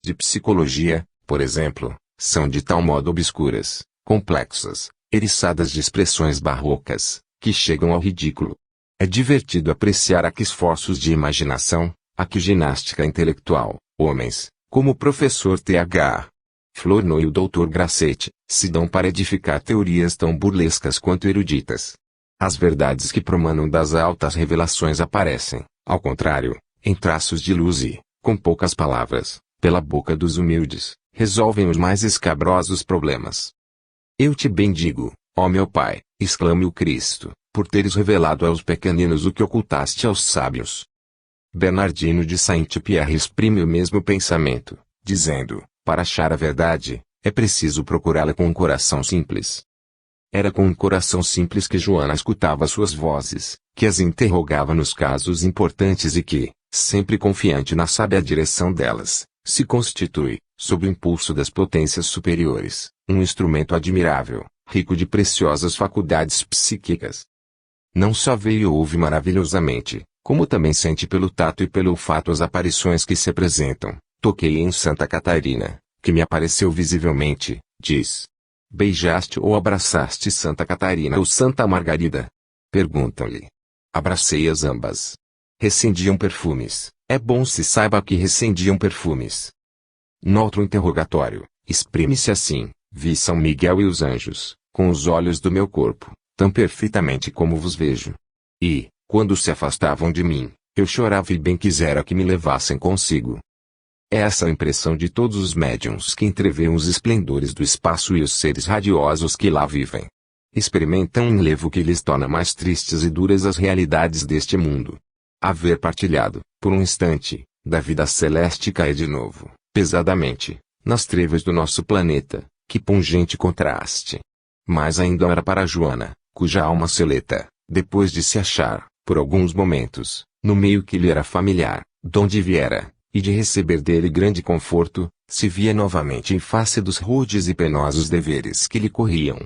de psicologia, por exemplo, são de tal modo obscuras, complexas, eriçadas de expressões barrocas, que chegam ao ridículo. É divertido apreciar a que esforços de imaginação, a que ginástica intelectual, homens, como o professor Th. Flournoy e o Dr. Grasset, se dão para edificar teorias tão burlescas quanto eruditas. As verdades que promanam das altas revelações aparecem, ao contrário, em traços de luz e, com poucas palavras, pela boca dos humildes, resolvem os mais escabrosos problemas. Eu te bendigo, ó meu Pai, exclama o Cristo, por teres revelado aos pequeninos o que ocultaste aos sábios. Bernardino de Saint-Pierre exprime o mesmo pensamento, dizendo, para achar a verdade, é preciso procurá-la com um coração simples. Era com um coração simples que Joana escutava suas vozes, que as interrogava nos casos importantes e que, sempre confiante na sábia direção delas, se constitui, sob o impulso das potências superiores, um instrumento admirável, rico de preciosas faculdades psíquicas. Não só vê e ouve maravilhosamente, como também sente pelo tato e pelo olfato as aparições que se apresentam. Toquei em Santa Catarina, que me apareceu visivelmente, diz. Beijaste ou abraçaste Santa Catarina ou Santa Margarida? Perguntam-lhe. Abracei-as ambas. Recendiam perfumes, é bom se saiba que recendiam perfumes. No outro interrogatório, exprime-se assim, vi São Miguel e os anjos, com os olhos do meu corpo, tão perfeitamente como vos vejo. E, quando se afastavam de mim, eu chorava e bem quisera que me levassem consigo. É essa a impressão de todos os médiuns que entreveem os esplendores do espaço e os seres radiosos que lá vivem. Experimentam um enlevo que lhes torna mais tristes e duras as realidades deste mundo. Haver partilhado, por um instante, da vida celeste cai de novo, pesadamente, nas trevas do nosso planeta, que pungente contraste. Mas ainda era para Joana, cuja alma seleta, depois de se achar, por alguns momentos, no meio que lhe era familiar, donde viera, e de receber dele grande conforto, se via novamente em face dos rudes e penosos deveres que lhe corriam.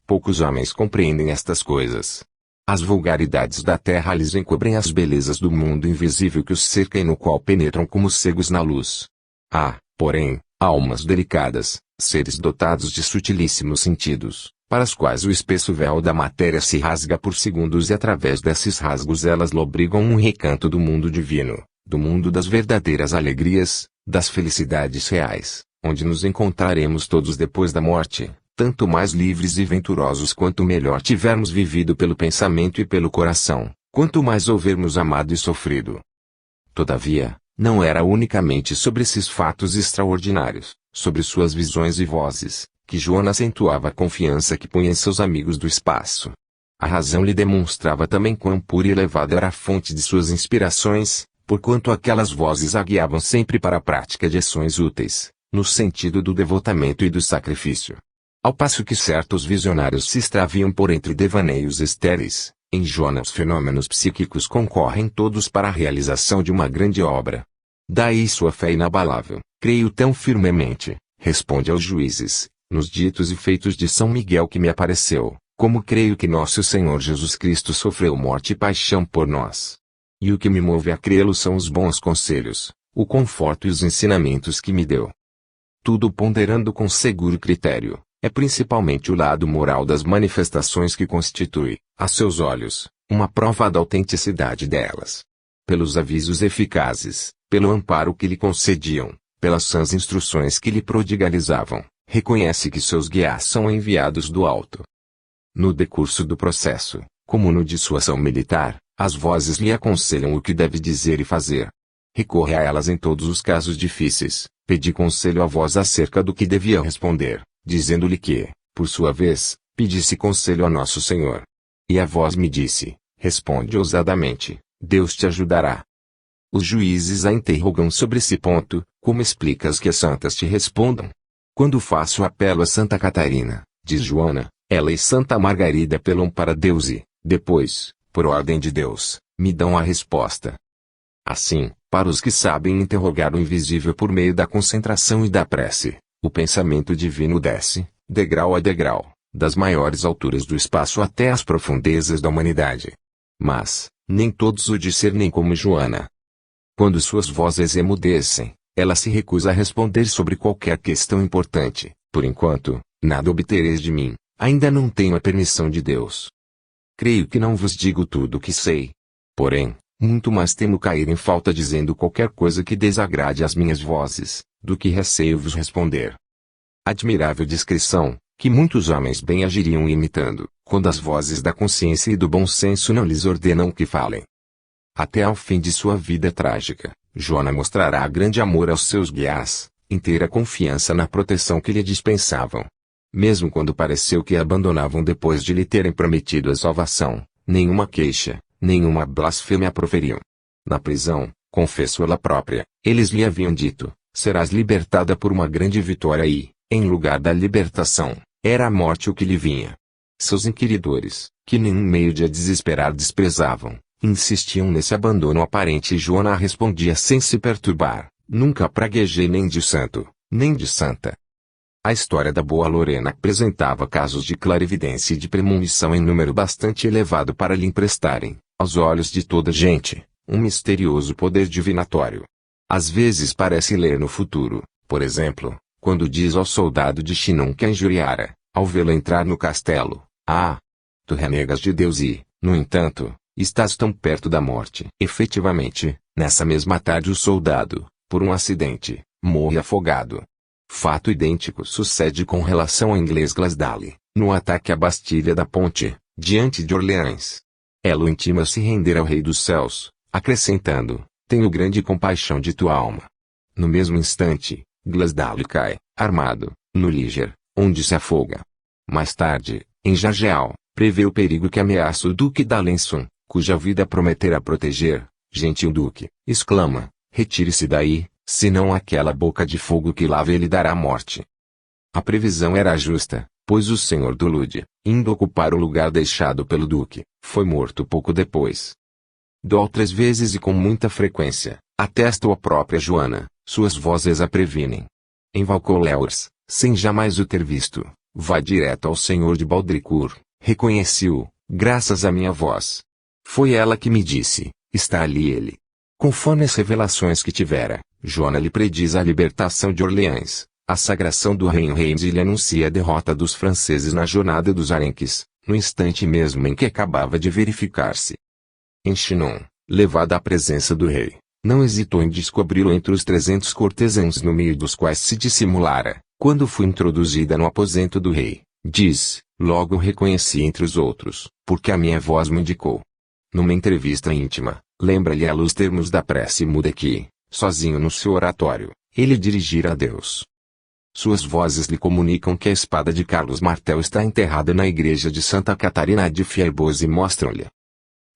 Poucos homens compreendem estas coisas. As vulgaridades da terra lhes encobrem as belezas do mundo invisível que os cerca e no qual penetram como cegos na luz. Há, porém, almas delicadas, seres dotados de sutilíssimos sentidos, para as quais o espesso véu da matéria se rasga por segundos e através desses rasgos elas lobrigam um recanto do mundo divino, do mundo das verdadeiras alegrias, das felicidades reais, onde nos encontraremos todos depois da morte, tanto mais livres e venturosos quanto melhor tivermos vivido pelo pensamento e pelo coração, quanto mais houvermos amado e sofrido. Todavia, não era unicamente sobre esses fatos extraordinários, sobre suas visões e vozes, que Joana acentuava a confiança que punha em seus amigos do espaço. A razão lhe demonstrava também quão pura e elevada era a fonte de suas inspirações, porquanto aquelas vozes a guiavam sempre para a prática de ações úteis, no sentido do devotamento e do sacrifício. Ao passo que certos visionários se extraviam por entre devaneios estéreis, em Joana os fenômenos psíquicos concorrem todos para a realização de uma grande obra. Daí sua fé inabalável, creio tão firmemente, responde aos juízes, nos ditos e feitos de São Miguel que me apareceu, como creio que nosso Senhor Jesus Cristo sofreu morte e paixão por nós. E o que me move a crê-lo são os bons conselhos, o conforto e os ensinamentos que me deu. Tudo ponderando com seguro critério, é principalmente o lado moral das manifestações que constitui, a seus olhos, uma prova da autenticidade delas. Pelos avisos eficazes, pelo amparo que lhe concediam, pelas sãs instruções que lhe prodigalizavam, reconhece que seus guias são enviados do alto. No decurso do processo, como no de sua ação militar, as vozes lhe aconselham o que deve dizer e fazer. Recorre a elas em todos os casos difíceis, pedi conselho à voz acerca do que devia responder, dizendo-lhe que, por sua vez, pedisse conselho a Nosso Senhor. E a voz me disse, responde ousadamente, Deus te ajudará. Os juízes a interrogam sobre esse ponto, como explicas que as santas te respondam? Quando faço apelo a Santa Catarina, diz Joana, ela e Santa Margarida apelam para Deus e, depois, por ordem de Deus, me dão a resposta. Assim, para os que sabem interrogar o invisível por meio da concentração e da prece, o pensamento divino desce, degrau a degrau, das maiores alturas do espaço até as profundezas da humanidade. Mas, nem todos o discernem como Joana. Quando suas vozes emudecem, ela se recusa a responder sobre qualquer questão importante. Por enquanto, nada obtereis de mim, ainda não tenho a permissão de Deus. Creio que não vos digo tudo o que sei. Porém, muito mais temo cair em falta dizendo qualquer coisa que desagrade às minhas vozes, do que receio vos responder. Admirável discrição, que muitos homens bem agiriam imitando, quando as vozes da consciência e do bom senso não lhes ordenam que falem. Até ao fim de sua vida trágica, Joana mostrará grande amor aos seus guias, inteira confiança na proteção que lhe dispensavam. Mesmo quando pareceu que a abandonavam depois de lhe terem prometido a salvação, nenhuma queixa, nenhuma blasfêmia proferiam. Na prisão, confessou ela própria, eles lhe haviam dito, serás libertada por uma grande vitória e, em lugar da libertação, era a morte o que lhe vinha. Seus inquiridores, que nenhum meio de a desesperar desprezavam, insistiam nesse abandono aparente e Joana respondia sem se perturbar, nunca praguejei nem de santo, nem de santa. A história da boa Lorena apresentava casos de clarividência e de premonição em número bastante elevado para lhe emprestarem, aos olhos de toda gente, um misterioso poder divinatório. Às vezes parece ler no futuro, por exemplo, quando diz ao soldado de Chinon que a injuriara, ao vê-lo entrar no castelo, tu renegas de Deus e, no entanto, estás tão perto da morte. Efetivamente, nessa mesma tarde o soldado, por um acidente, morre afogado. Fato idêntico sucede com relação ao inglês Glasdale, no ataque à Bastilha da Ponte, diante de Orleans. Ela o intima a se render ao Rei dos Céus, acrescentando, tenho grande compaixão de tua alma. No mesmo instante, Glasdale cai, armado, no Liger, onde se afoga. Mais tarde, em Jargeau, prevê o perigo que ameaça o Duque d'Alençon, cuja vida prometera proteger. Gentil Duque, exclama, retire-se daí, senão aquela boca de fogo que lá vê lhe dará a morte. A previsão era justa, pois o senhor do Lude, indo ocupar o lugar deixado pelo Duque, foi morto pouco depois. Outras vezes e com muita frequência, atesta a própria Joana, suas vozes a previnem. Em Vaucouleurs, sem jamais o ter visto, vai direto ao senhor de Baudricourt, reconheci-o, graças à minha voz. Foi ela que me disse, está ali ele. Conforme as revelações que tivera, Joana lhe prediz a libertação de Orleans, a sagração do reino Reims e lhe anuncia a derrota dos franceses na jornada dos Arenques, no instante mesmo em que acabava de verificar-se. Em Chinon, levada à presença do rei, não hesitou em descobri-lo entre os 300 cortesãos no meio dos quais se dissimulara. Quando fui introduzida no aposento do rei, diz, logo o reconheci entre os outros, porque a minha voz me indicou. Numa entrevista íntima, lembra-lhe ela os termos da prece muda que, sozinho no seu oratório, ele dirigira a Deus. Suas vozes lhe comunicam que a espada de Carlos Martel está enterrada na igreja de Santa Catarina de Fierbois e mostram-lhe.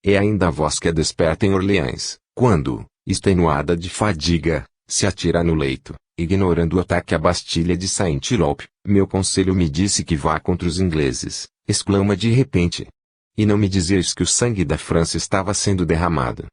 É ainda a voz que a desperta em Orleans, quando, extenuada de fadiga, se atira no leito, ignorando o ataque à Bastilha de Saint-Loup. Meu conselho me disse que vá contra os ingleses, exclama de repente. E não me dizeis que o sangue da França estava sendo derramado.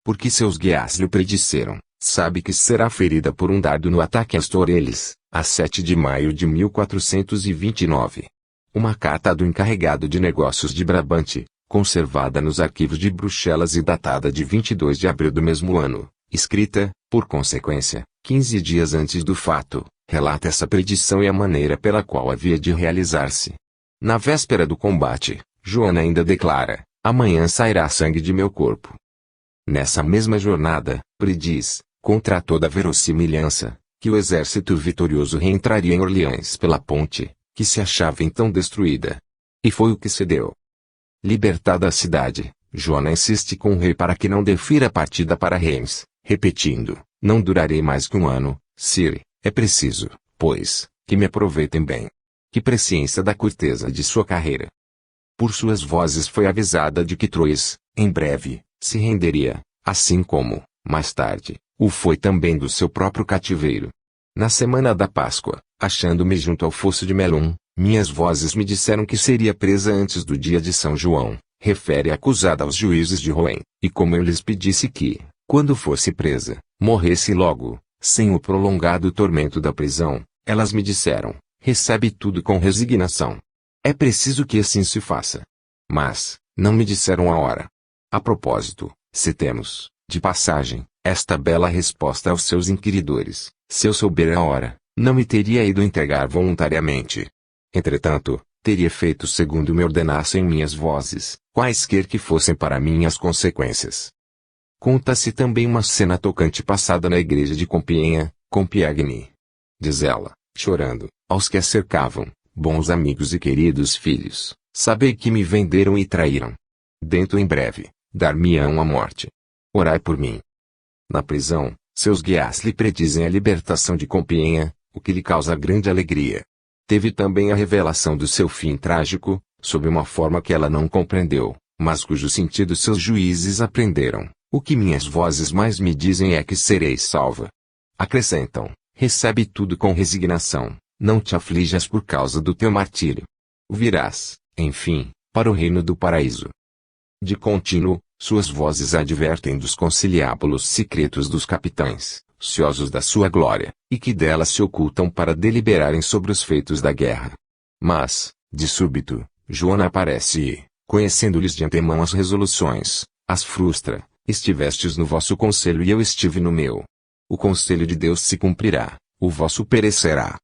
Porque seus guias lhe predisseram, sabe que será ferida por um dardo no ataque às Tourelles, a 7 de maio de 1429. Uma carta do encarregado de negócios de Brabante, conservada nos arquivos de Bruxelas e datada de 22 de abril do mesmo ano, escrita, por consequência, 15 dias antes do fato, relata essa predição e a maneira pela qual havia de realizar-se. Na véspera do combate, Joana ainda declara, amanhã sairá sangue de meu corpo. Nessa mesma jornada, prediz, contra toda verossimilhança, que o exército vitorioso reentraria em Orleans pela ponte, que se achava então destruída. E foi o que se deu. Libertada a cidade, Joana insiste com o rei para que não defira a partida para Reims, repetindo, não durarei mais que um ano, sire, é preciso, pois, que me aproveitem bem. Que presciência da curteza de sua carreira. Por suas vozes foi avisada de que Troyes, em breve, se renderia, assim como, mais tarde, o foi também do seu próprio cativeiro. Na semana da Páscoa, achando-me junto ao fosso de Melun, minhas vozes me disseram que seria presa antes do dia de São João, refere a acusada aos juízes de Rouen, e como eu lhes pedisse que, quando fosse presa, morresse logo, sem o prolongado tormento da prisão, elas me disseram, recebe tudo com resignação. É preciso que assim se faça. Mas, não me disseram a hora. A propósito, citemos, de passagem, Esta bela resposta aos seus inquiridores, se eu souber a hora, não me teria ido entregar voluntariamente. Entretanto, teria feito segundo me ordenassem minhas vozes, quaisquer que fossem para mim as consequências. Conta-se também uma cena tocante passada na igreja de Compiègne. Diz ela, chorando, aos que a cercavam: bons amigos e queridos filhos, sabei que me venderam e traíram. Dentro em breve, dar-me-ão a morte. Orai por mim. Na prisão, seus guias lhe predizem a libertação de Compiègne, o que lhe causa grande alegria. Teve também a revelação do seu fim trágico, sob uma forma que ela não compreendeu, mas cujo sentido seus juízes aprenderam. O que minhas vozes mais me dizem é que sereis salva. Acrescentam: recebe tudo com resignação, não te aflijas por causa do teu martírio. Virás, enfim, para o reino do paraíso. De contínuo, suas vozes advertem dos conciliábulos secretos dos capitães, ciosos da sua glória, e que dela se ocultam para deliberarem sobre os feitos da guerra. Mas, de súbito, Joana aparece e, conhecendo-lhes de antemão as resoluções, as frustra. Estivestes no vosso conselho e eu estive no meu. O conselho de Deus se cumprirá, o vosso perecerá.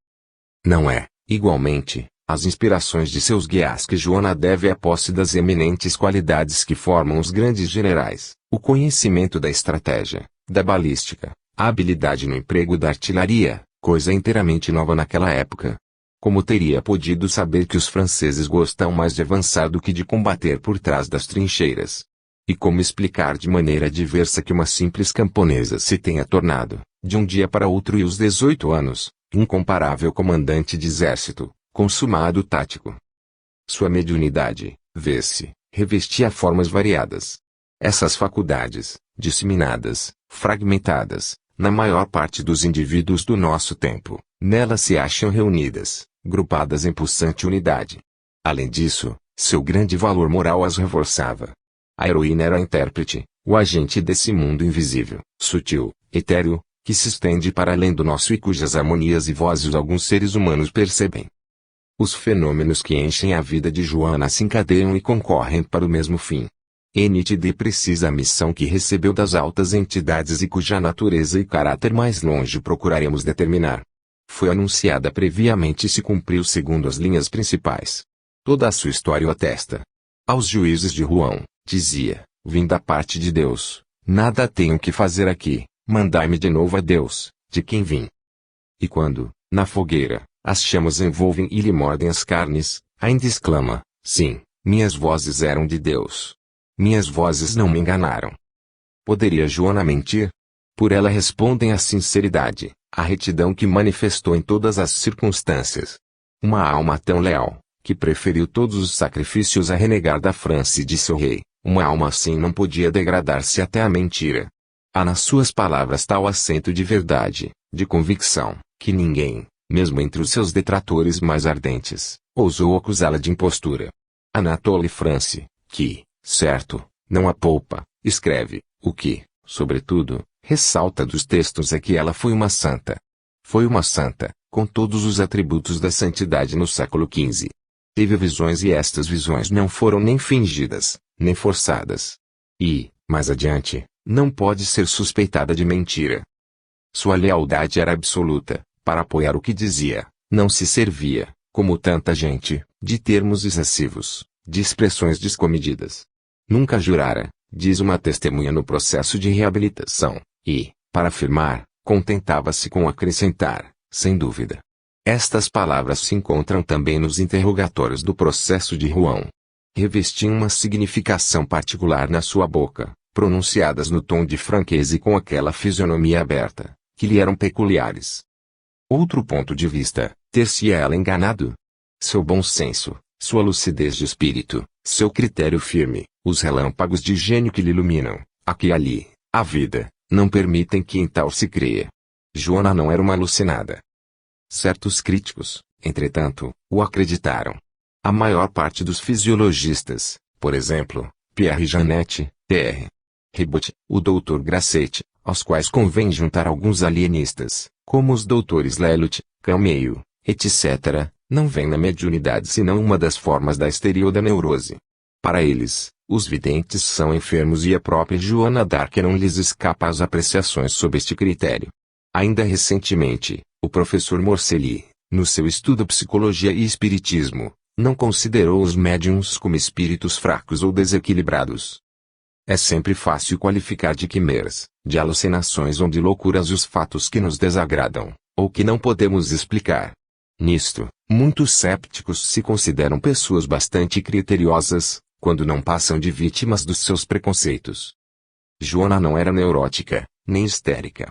Não é, igualmente, as inspirações de seus guias que Joana deve à posse das eminentes qualidades que formam os grandes generais, o conhecimento da estratégia, da balística, a habilidade no emprego da artilharia, coisa inteiramente nova naquela época. Como teria podido saber que os franceses gostam mais de avançar do que de combater por trás das trincheiras? E como explicar de maneira diversa que uma simples camponesa se tenha tornado, de um dia para outro e os 18 anos, incomparável comandante de exército, consumado tático? Sua mediunidade, vê-se, revestia formas variadas. Essas faculdades, disseminadas, fragmentadas, na maior parte dos indivíduos do nosso tempo, nela se acham reunidas, grupadas em pulsante unidade. Além disso, seu grande valor moral as reforçava. A heroína era a intérprete, o agente desse mundo invisível, sutil, etéreo, que se estende para além do nosso e cujas harmonias e vozes alguns seres humanos percebem. Os fenômenos que enchem a vida de Joana se encadeiam e concorrem para o mesmo fim. NTD precisa a missão que recebeu das altas entidades e cuja natureza e caráter mais longe procuraremos determinar. Foi anunciada previamente e se cumpriu segundo as linhas principais. Toda a sua história o atesta. Aos juízes de Rouen, dizia: vim da parte de Deus, nada tenho que fazer aqui, mandai-me de novo a Deus, de quem vim. E quando, na fogueira, as chamas envolvem e lhe mordem as carnes, ainda exclama: sim, minhas vozes eram de Deus. Minhas vozes não me enganaram. Poderia Joana mentir? Por ela respondem a sinceridade, a retidão que manifestou em todas as circunstâncias. Uma alma tão leal, que preferiu todos os sacrifícios a renegar da França e de seu rei, uma alma assim não podia degradar-se até à mentira. Há nas suas palavras tal acento de verdade, de convicção, que ninguém, mesmo entre os seus detratores mais ardentes, ousou acusá-la de impostura. Anatole France, que, certo, não a poupa, escreve, o que, sobretudo, ressalta dos textos é que ela foi uma santa. Foi uma santa, com todos os atributos da santidade no século XV. Teve visões e estas visões não foram nem fingidas, nem forçadas. E, mais adiante, não pode ser suspeitada de mentira. Sua lealdade era absoluta, para apoiar o que dizia, não se servia, como tanta gente, de termos excessivos, de expressões descomedidas. Nunca jurara, diz uma testemunha no processo de reabilitação, e, para afirmar, contentava-se com acrescentar, sem dúvida. Estas palavras se encontram também nos interrogatórios do processo de Rouen. Revestiam uma significação particular na sua boca, pronunciadas no tom de franqueza e com aquela fisionomia aberta, que lhe eram peculiares. Outro ponto de vista, ter-se ela enganado? Seu bom senso, sua lucidez de espírito, seu critério firme, os relâmpagos de gênio que lhe iluminam, aqui e ali, a vida, não permitem que em tal se creia. Joana não era uma alucinada. Certos críticos, entretanto, o acreditaram. A maior parte dos fisiologistas, por exemplo, Pierre Janet, T.R. Ribot, o Dr. Grasset, aos quais convém juntar alguns alienistas, como os doutores Lelot, Calmeio, etc., não veem na mediunidade senão uma das formas da histeria ou da neurose. Para eles, os videntes são enfermos e a própria Joana d'Arc não lhes escapa às apreciações sob este critério. Ainda recentemente, o professor Morcelli, no seu estudo Psicologia e Espiritismo, não considerou os médiuns como espíritos fracos ou desequilibrados. É sempre fácil qualificar de quimeras, de alucinações ou de loucuras os fatos que nos desagradam, ou que não podemos explicar. Nisto, muitos cépticos se consideram pessoas bastante criteriosas, quando não passam de vítimas dos seus preconceitos. Joana não era neurótica, nem histérica.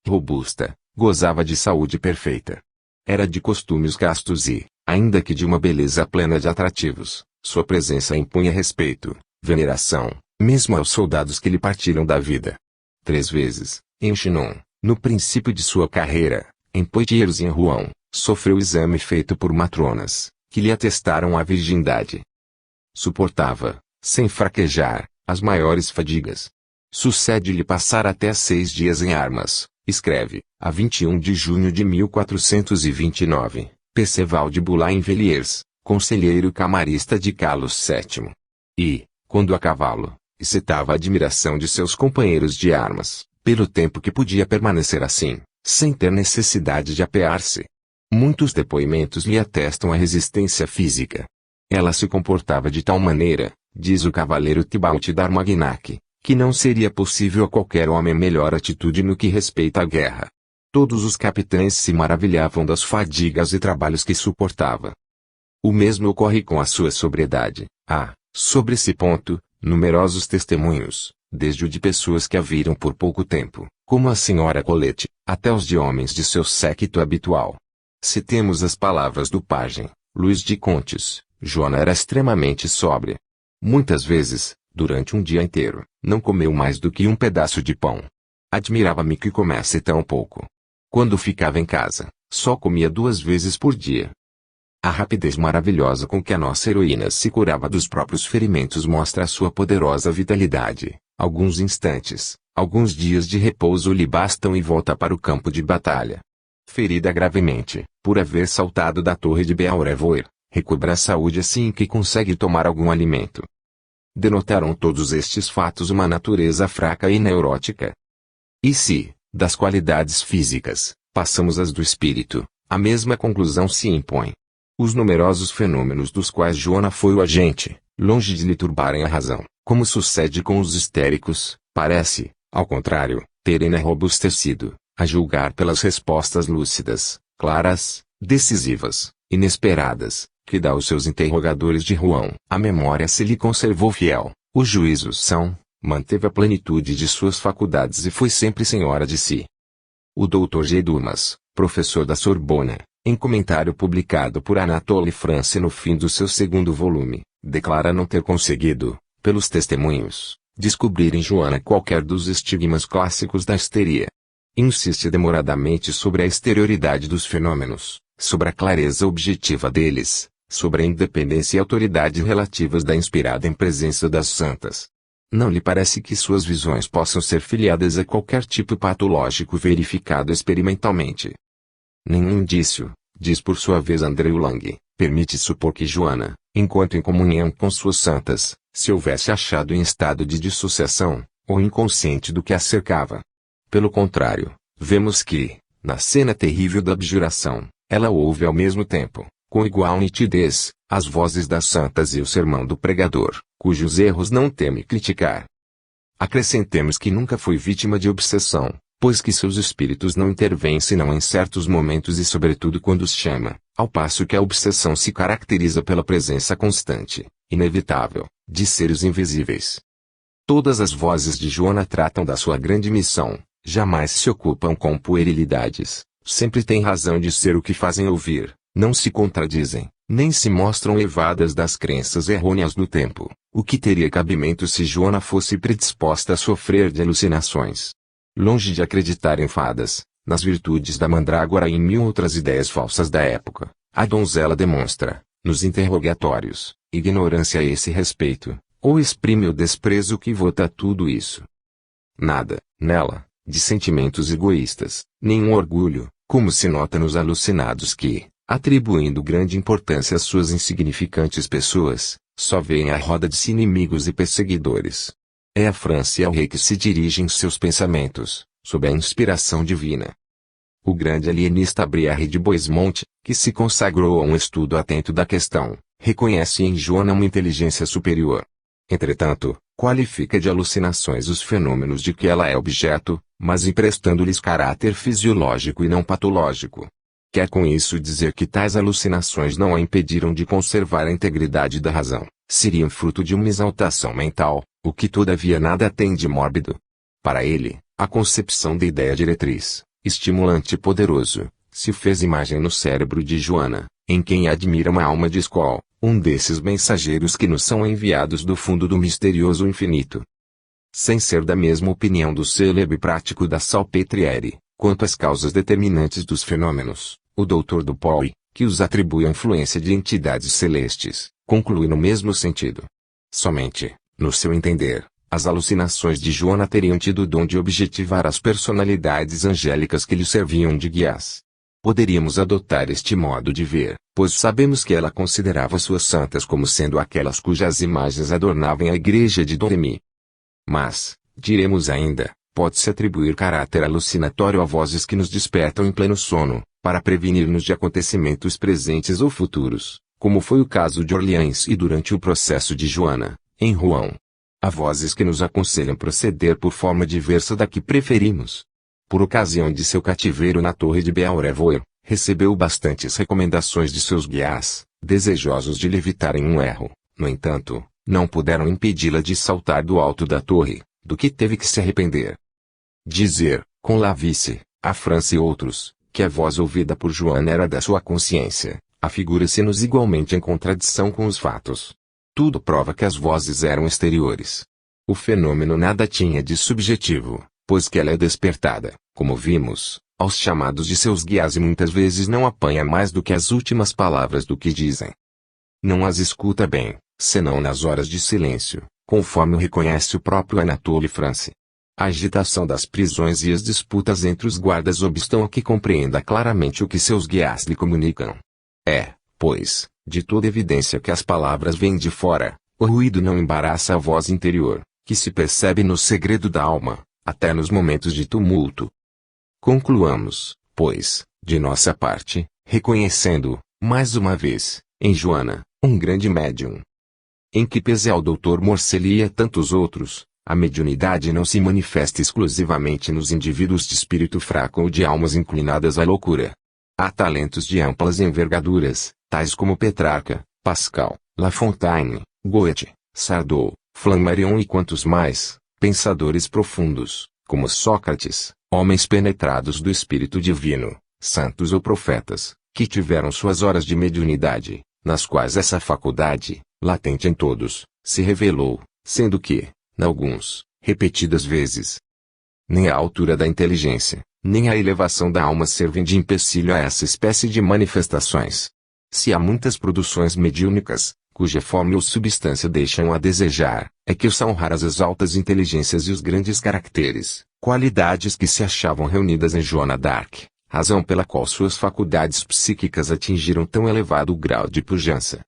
Robusta, gozava de saúde perfeita. Era de costumes castos e, ainda que de uma beleza plena de atrativos, sua presença impunha respeito, veneração, mesmo aos soldados que lhe partiram da vida. 3 vezes, em Chinon, no princípio de sua carreira, em Poitiers e em Rouen, sofreu exame feito por matronas, que lhe atestaram a virgindade. Suportava, sem fraquejar, as maiores fadigas. Sucede-lhe passar até 6 dias em armas, escreve, a 21 de junho de 1429, Perceval de Boullain-Villiers, conselheiro camarista de Carlos VII. E, quando a cavalo, excitava a admiração de seus companheiros de armas, pelo tempo que podia permanecer assim, sem ter necessidade de apear-se. Muitos depoimentos lhe atestam a resistência física. Ela se comportava de tal maneira, diz o cavaleiro Thibaut d'Armagnac, que não seria possível a qualquer homem melhor atitude no que respeita à guerra. Todos os capitães se maravilhavam das fadigas e trabalhos que suportava. O mesmo ocorre com a sua sobriedade. Há, sobre esse ponto, numerosos testemunhos, desde o de pessoas que a viram por pouco tempo, como a senhora Colette, até os de homens de seu séquito habitual. Citemos as palavras do pajem, Luís de Contes. Joana era extremamente sóbria. Muitas vezes, durante um dia inteiro, não comeu mais do que um pedaço de pão. Admirava-me que comesse tão pouco. Quando ficava em casa, só comia 2 vezes por dia. A rapidez maravilhosa com que a nossa heroína se curava dos próprios ferimentos mostra a sua poderosa vitalidade. Alguns instantes, alguns dias de repouso lhe bastam e volta para o campo de batalha. Ferida gravemente, por haver saltado da torre de Beaurevoir, recobra a saúde assim que consegue tomar algum alimento. Denotaram todos estes fatos uma natureza fraca e neurótica. E se, das qualidades físicas, passamos às do espírito, a mesma conclusão se impõe. Os numerosos fenômenos dos quais Joana foi o agente, longe de lhe turbarem a razão, como sucede com os histéricos, parece, ao contrário, terem-na robustecido, a julgar pelas respostas lúcidas, claras, decisivas, inesperadas, que dá aos seus interrogadores de Rouen. A memória se lhe conservou fiel, os juízos são, manteve a plenitude de suas faculdades e foi sempre senhora de si. O Dr. G. Dumas, professor da Sorbona, em comentário publicado por Anatole France no fim do seu 2º volume, declara não ter conseguido, pelos testemunhos, descobrir em Joana qualquer dos estigmas clássicos da histeria. Insiste demoradamente sobre a exterioridade dos fenômenos, sobre a clareza objetiva deles, sobre a independência e autoridade relativas da inspirada em presença das santas. Não lhe parece que suas visões possam ser filiadas a qualquer tipo patológico verificado experimentalmente. Nenhum indício, diz por sua vez Andrew Lang, permite supor que Joana, enquanto em comunhão com suas santas, se houvesse achado em estado de dissociação, ou inconsciente do que a cercava. Pelo contrário, vemos que, na cena terrível da abjuração, ela ouve ao mesmo tempo, com igual nitidez, as vozes das santas e o sermão do pregador, cujos erros não teme criticar. Acrescentemos que nunca foi vítima de obsessão, pois que seus espíritos não intervêm senão em certos momentos e sobretudo quando os chama, ao passo que a obsessão se caracteriza pela presença constante, inevitável, de seres invisíveis. Todas as vozes de Joana tratam da sua grande missão, jamais se ocupam com puerilidades, sempre têm razão de ser o que fazem ouvir, não se contradizem, nem se mostram levadas das crenças errôneas do tempo, o que teria cabimento se Joana fosse predisposta a sofrer de alucinações. Longe de acreditar em fadas, nas virtudes da mandrágora e em 1000 outras ideias falsas da época, a donzela demonstra, nos interrogatórios, ignorância a esse respeito, ou exprime o desprezo que vota tudo isso. Nada, nela, de sentimentos egoístas, nenhum orgulho, como se nota nos alucinados que, atribuindo grande importância às suas insignificantes pessoas, Só vêem a roda de inimigos e perseguidores. É a França e ao rei que se dirigem seus pensamentos, sob a inspiração divina. O grande alienista Brière de Boismont, que se consagrou a um estudo atento da questão, reconhece em Joana uma inteligência superior. Entretanto, qualifica de alucinações os fenômenos de que ela é objeto, mas emprestando-lhes caráter fisiológico e não patológico. Quer com isso dizer que tais alucinações não a impediram de conservar a integridade da razão, seriam fruto de uma exaltação mental, o que todavia nada tem de mórbido. Para ele, a concepção da ideia diretriz, estimulante e poderoso, se fez imagem no cérebro de Joana, em quem admira uma alma de escola, um desses mensageiros que nos são enviados do fundo do misterioso infinito. Sem ser da mesma opinião do célebre prático da Salpêtrière, quanto às causas determinantes dos fenômenos, o Dr. Dupuy, que os atribui à influência de entidades celestes, conclui no mesmo sentido. Somente, no seu entender, as alucinações de Joana teriam tido o dom de objetivar as personalidades angélicas que lhe serviam de guias. Poderíamos adotar este modo de ver, pois sabemos que ela considerava suas santas como sendo aquelas cujas imagens adornavam a igreja de Domremy. Mas, diremos ainda, pode-se atribuir caráter alucinatório a vozes que nos despertam em pleno sono, para prevenir-nos de acontecimentos presentes ou futuros, como foi o caso de Orleans e durante o processo de Joana, em Rouen. Há vozes que nos aconselham proceder por forma diversa da que preferimos. Por ocasião de seu cativeiro na torre de Beaurevoir, recebeu bastantes recomendações de seus guias, desejosos de lhe evitarem um erro. No entanto, não puderam impedi-la de saltar do alto da torre, do que teve que se arrepender. Dizer, com Lavice, a França e outros, que a voz ouvida por Joana era da sua consciência, afigura-se-nos igualmente em contradição com os fatos. Tudo prova que as vozes eram exteriores. O fenômeno nada tinha de subjetivo, pois que ela é despertada, como vimos, aos chamados de seus guias e muitas vezes não apanha mais do que as últimas palavras do que dizem. Não as escuta bem, senão nas horas de silêncio, conforme o reconhece o próprio Anatole France. A agitação das prisões e as disputas entre os guardas obstam a que compreenda claramente o que seus guias lhe comunicam. É, pois, de toda evidência que as palavras vêm de fora, o ruído não embaraça a voz interior, que se percebe no segredo da alma, até nos momentos de tumulto. Concluamos, pois, de nossa parte, reconhecendo, mais uma vez, em Joana, um grande médium. Em que pese ao Dr. Morcelli e a tantos outros, a mediunidade não se manifesta exclusivamente nos indivíduos de espírito fraco ou de almas inclinadas à loucura. Há talentos de amplas envergaduras, tais como Petrarca, Pascal, La Fontaine, Goethe, Sardou, Flammarion e quantos mais, pensadores profundos, como Sócrates, homens penetrados do Espírito Divino, santos ou profetas, que tiveram suas horas de mediunidade, nas quais essa faculdade, latente em todos, se revelou, sendo que, alguns, repetidas vezes, nem a altura da inteligência, nem a elevação da alma servem de empecilho a essa espécie de manifestações. Se há muitas produções mediúnicas, cuja forma ou substância deixam a desejar, é que são raras as altas inteligências e os grandes caracteres, qualidades que se achavam reunidas em Joana d'Arc, razão pela qual suas faculdades psíquicas atingiram tão elevado grau de pujança.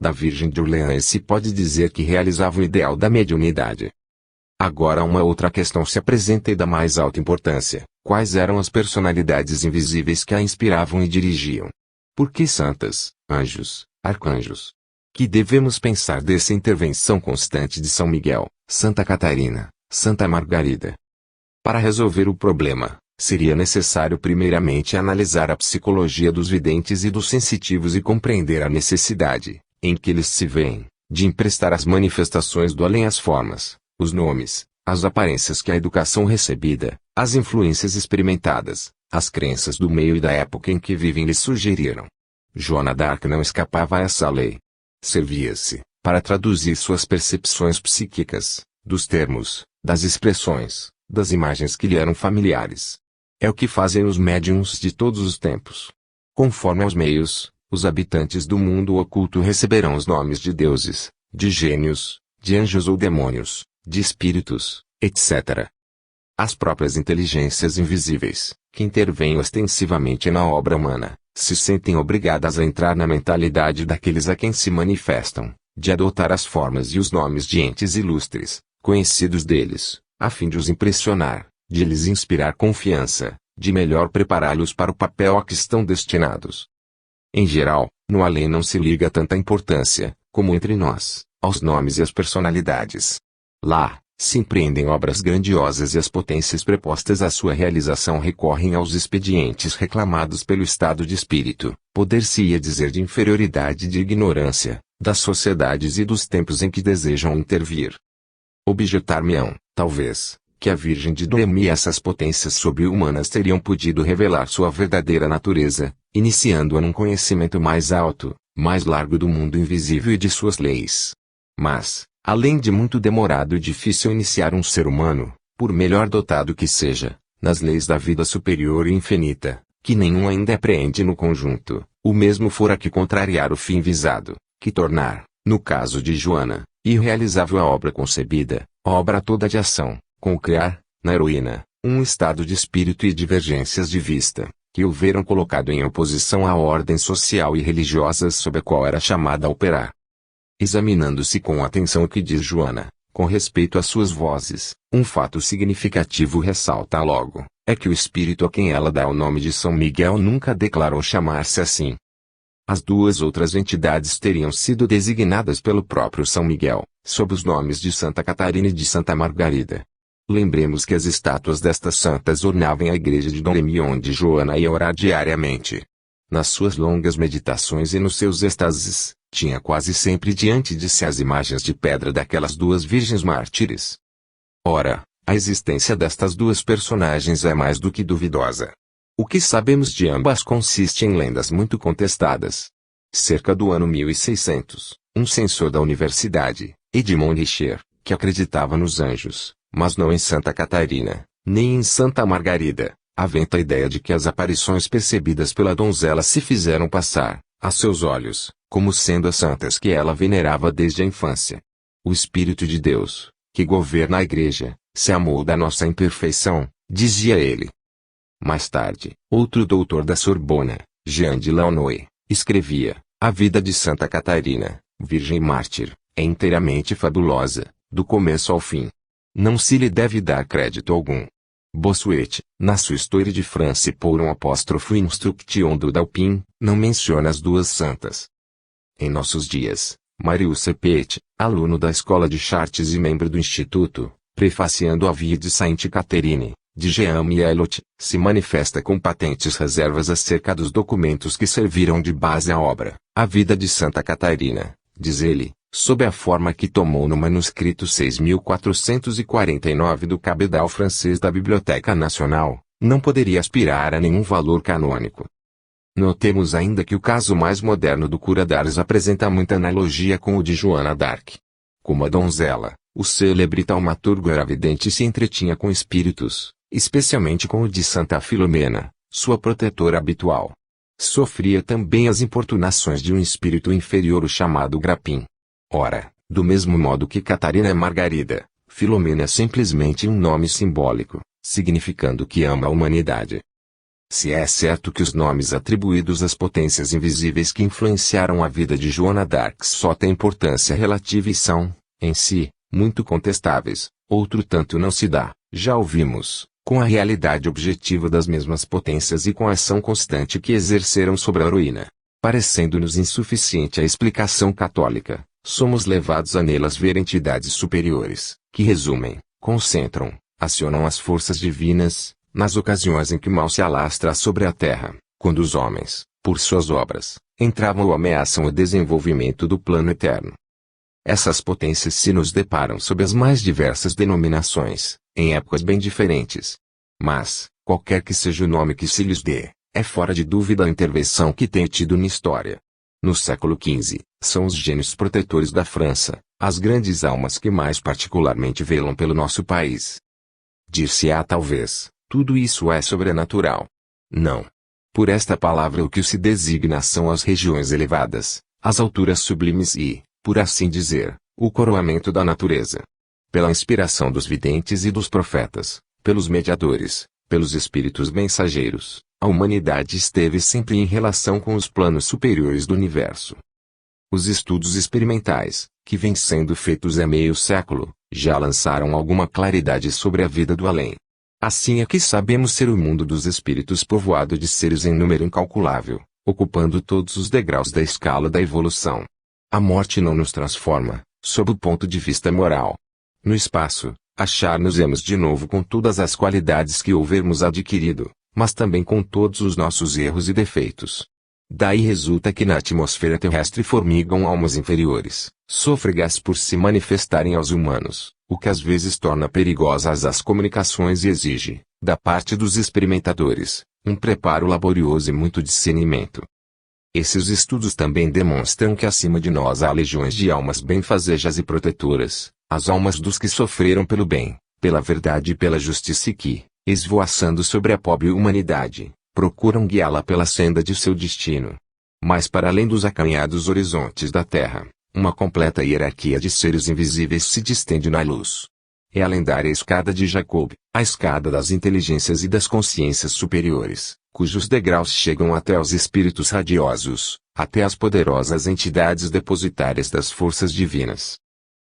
Da Virgem de Orleans se pode dizer que realizava o ideal da mediunidade. Agora uma outra questão se apresenta e da mais alta importância: quais eram as personalidades invisíveis que a inspiravam e dirigiam? Por que santas, anjos, arcanjos? Que devemos pensar dessa intervenção constante de São Miguel, Santa Catarina, Santa Margarida? Para resolver o problema, seria necessário primeiramente analisar a psicologia dos videntes e dos sensitivos e compreender a necessidade, em que eles se veem, de emprestar às manifestações do além as formas, os nomes, as aparências que a educação recebida, as influências experimentadas, as crenças do meio e da época em que vivem lhe sugeriram. Joana d'Arc não escapava a essa lei. Servia-se, para traduzir suas percepções psíquicas, dos termos, das expressões, das imagens que lhe eram familiares. É o que fazem os médiuns de todos os tempos. Conforme aos meios, os habitantes do mundo oculto receberão os nomes de deuses, de gênios, de anjos ou demônios, de espíritos, etc. As próprias inteligências invisíveis, que intervêm ostensivamente na obra humana, se sentem obrigadas a entrar na mentalidade daqueles a quem se manifestam, de adotar as formas e os nomes de entes ilustres, conhecidos deles, a fim de os impressionar, de lhes inspirar confiança, de melhor prepará-los para o papel a que estão destinados. Em geral, no além não se liga tanta importância, como entre nós, aos nomes e às personalidades. Lá, se empreendem obras grandiosas e as potências prepostas à sua realização recorrem aos expedientes reclamados pelo estado de espírito, poder-se-ia dizer de inferioridade e de ignorância, das sociedades e dos tempos em que desejam intervir. Objetar-me-ão, talvez, que a Virgem de Noemi e essas potências sobre-humanas teriam podido revelar sua verdadeira natureza, iniciando-a num conhecimento mais alto, mais largo do mundo invisível e de suas leis. Mas, além de muito demorado e difícil iniciar um ser humano, por melhor dotado que seja, nas leis da vida superior e infinita, que nenhum ainda apreende no conjunto, o mesmo fora que contrariar o fim visado, que tornar, no caso de Joana, irrealizável a obra concebida, obra toda de ação, com o criar, na heroína, um estado de espírito e divergências de vista, que o veram colocado em oposição à ordem social e religiosa sob a qual era chamada a operar. Examinando-se com atenção o que diz Joana, com respeito às suas vozes, um fato significativo ressalta logo, é que o espírito a quem ela dá o nome de São Miguel nunca declarou chamar-se assim. As duas outras entidades teriam sido designadas pelo próprio São Miguel, sob os nomes de Santa Catarina e de Santa Margarida. Lembremos que as estátuas destas santas ornavam a igreja de Noemi onde Joana ia orar diariamente. Nas suas longas meditações e nos seus êxtases, tinha quase sempre diante de si as imagens de pedra daquelas duas virgens mártires. Ora, a existência destas duas personagens é mais do que duvidosa. O que sabemos de ambas consiste em lendas muito contestadas. Cerca do ano 1600, um censor da universidade, Edmond Richer, que acreditava nos anjos, mas não em Santa Catarina, nem em Santa Margarida, aventa a ideia de que as aparições percebidas pela donzela se fizeram passar, a seus olhos, como sendo as santas que ela venerava desde a infância. O Espírito de Deus, que governa a Igreja, se amou da nossa imperfeição, dizia ele. Mais tarde, outro doutor da Sorbona, Jean de Launoy, escrevia, a vida de Santa Catarina, virgem mártir, é inteiramente fabulosa, do começo ao fim. Não se lhe deve dar crédito algum. Bossuet, na sua Histoire de France pour un apóstrofo instruction do Dalpin, não menciona as duas santas. Em nossos dias, Marius Sepet, aluno da escola de Chartres e membro do Instituto, prefaciando a Vie de Sainte Catherine, de Jean Mielot, se manifesta com patentes reservas acerca dos documentos que serviram de base à obra, A Vida de Santa Catarina, diz ele, sob a forma que tomou no manuscrito 6449 do cabedal francês da Biblioteca Nacional, não poderia aspirar a nenhum valor canônico. Notemos ainda que o caso mais moderno do cura d'Ars apresenta muita analogia com o de Joana d'Arc. Como a donzela, o célebre taumaturgo era vidente e se entretinha com espíritos, especialmente com o de Santa Filomena, sua protetora habitual. Sofria também as importunações de um espírito inferior o chamado Grapim. Ora, do mesmo modo que Catarina é Margarida, Filomena é simplesmente um nome simbólico, significando que ama a humanidade. Se é certo que os nomes atribuídos às potências invisíveis que influenciaram a vida de Joana d'Arc só têm importância relativa e são, em si, muito contestáveis, outro tanto não se dá, já ouvimos, com a realidade objetiva das mesmas potências e com a ação constante que exerceram sobre a heroína. Parecendo-nos insuficiente a explicação católica, somos levados a nelas ver entidades superiores, que resumem, concentram, acionam as forças divinas, nas ocasiões em que o mal se alastra sobre a terra, quando os homens, por suas obras, entravam ou ameaçam o desenvolvimento do plano eterno. Essas potências se nos deparam sob as mais diversas denominações, em épocas bem diferentes. Mas, qualquer que seja o nome que se lhes dê, é fora de dúvida a intervenção que tem tido na história. No século XV, são os gênios protetores da França, as grandes almas que mais particularmente velam pelo nosso país. Dir-se-á talvez, tudo isso é sobrenatural. Não. Por esta palavra o que se designa são as regiões elevadas, as alturas sublimes e, por assim dizer, o coroamento da natureza. Pela inspiração dos videntes e dos profetas, pelos mediadores, pelos espíritos mensageiros, a humanidade esteve sempre em relação com os planos superiores do universo. Os estudos experimentais, que vêm sendo feitos há meio século, já lançaram alguma claridade sobre a vida do além. Assim é que sabemos ser o mundo dos espíritos povoado de seres em número incalculável, ocupando todos os degraus da escala da evolução. A morte não nos transforma, sob o ponto de vista moral. No espaço, achar-nos-emos de novo com todas as qualidades que houvermos adquirido, mas também com todos os nossos erros e defeitos. Daí resulta que na atmosfera terrestre formigam almas inferiores, sôfregas por se manifestarem aos humanos, o que às vezes torna perigosas as comunicações e exige, da parte dos experimentadores, um preparo laborioso e muito discernimento. Esses estudos também demonstram que acima de nós há legiões de almas benfazejas e protetoras, as almas dos que sofreram pelo bem, pela verdade e pela justiça e que, esvoaçando sobre a pobre humanidade, procuram guiá-la pela senda de seu destino. Mas para além dos acanhados horizontes da Terra, uma completa hierarquia de seres invisíveis se distende na luz. É a lendária escada de Jacob, a escada das inteligências e das consciências superiores, cujos degraus chegam até os espíritos radiosos, até as poderosas entidades depositárias das forças divinas.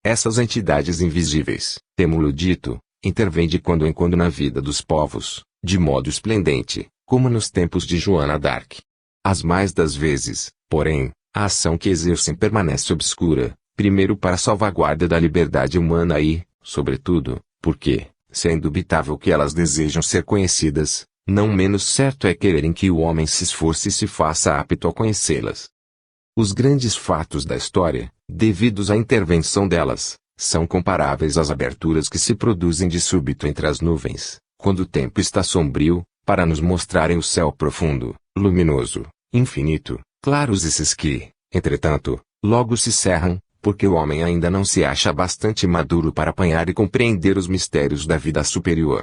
Essas entidades invisíveis, temo-lo dito, intervêm de quando em quando na vida dos povos, de modo esplendente, como nos tempos de Joana d'Arc. As mais das vezes, porém, a ação que exercem permanece obscura, primeiro para a salvaguarda da liberdade humana e, sobretudo, porque, se é indubitável que elas desejam ser conhecidas, não menos certo é quererem que o homem se esforce e se faça apto a conhecê-las. Os grandes fatos da história, devidos à intervenção delas, são comparáveis às aberturas que se produzem de súbito entre as nuvens, quando o tempo está sombrio, para nos mostrarem o céu profundo, luminoso, infinito, claros esses que, entretanto, logo se cerram, porque o homem ainda não se acha bastante maduro para apanhar e compreender os mistérios da vida superior.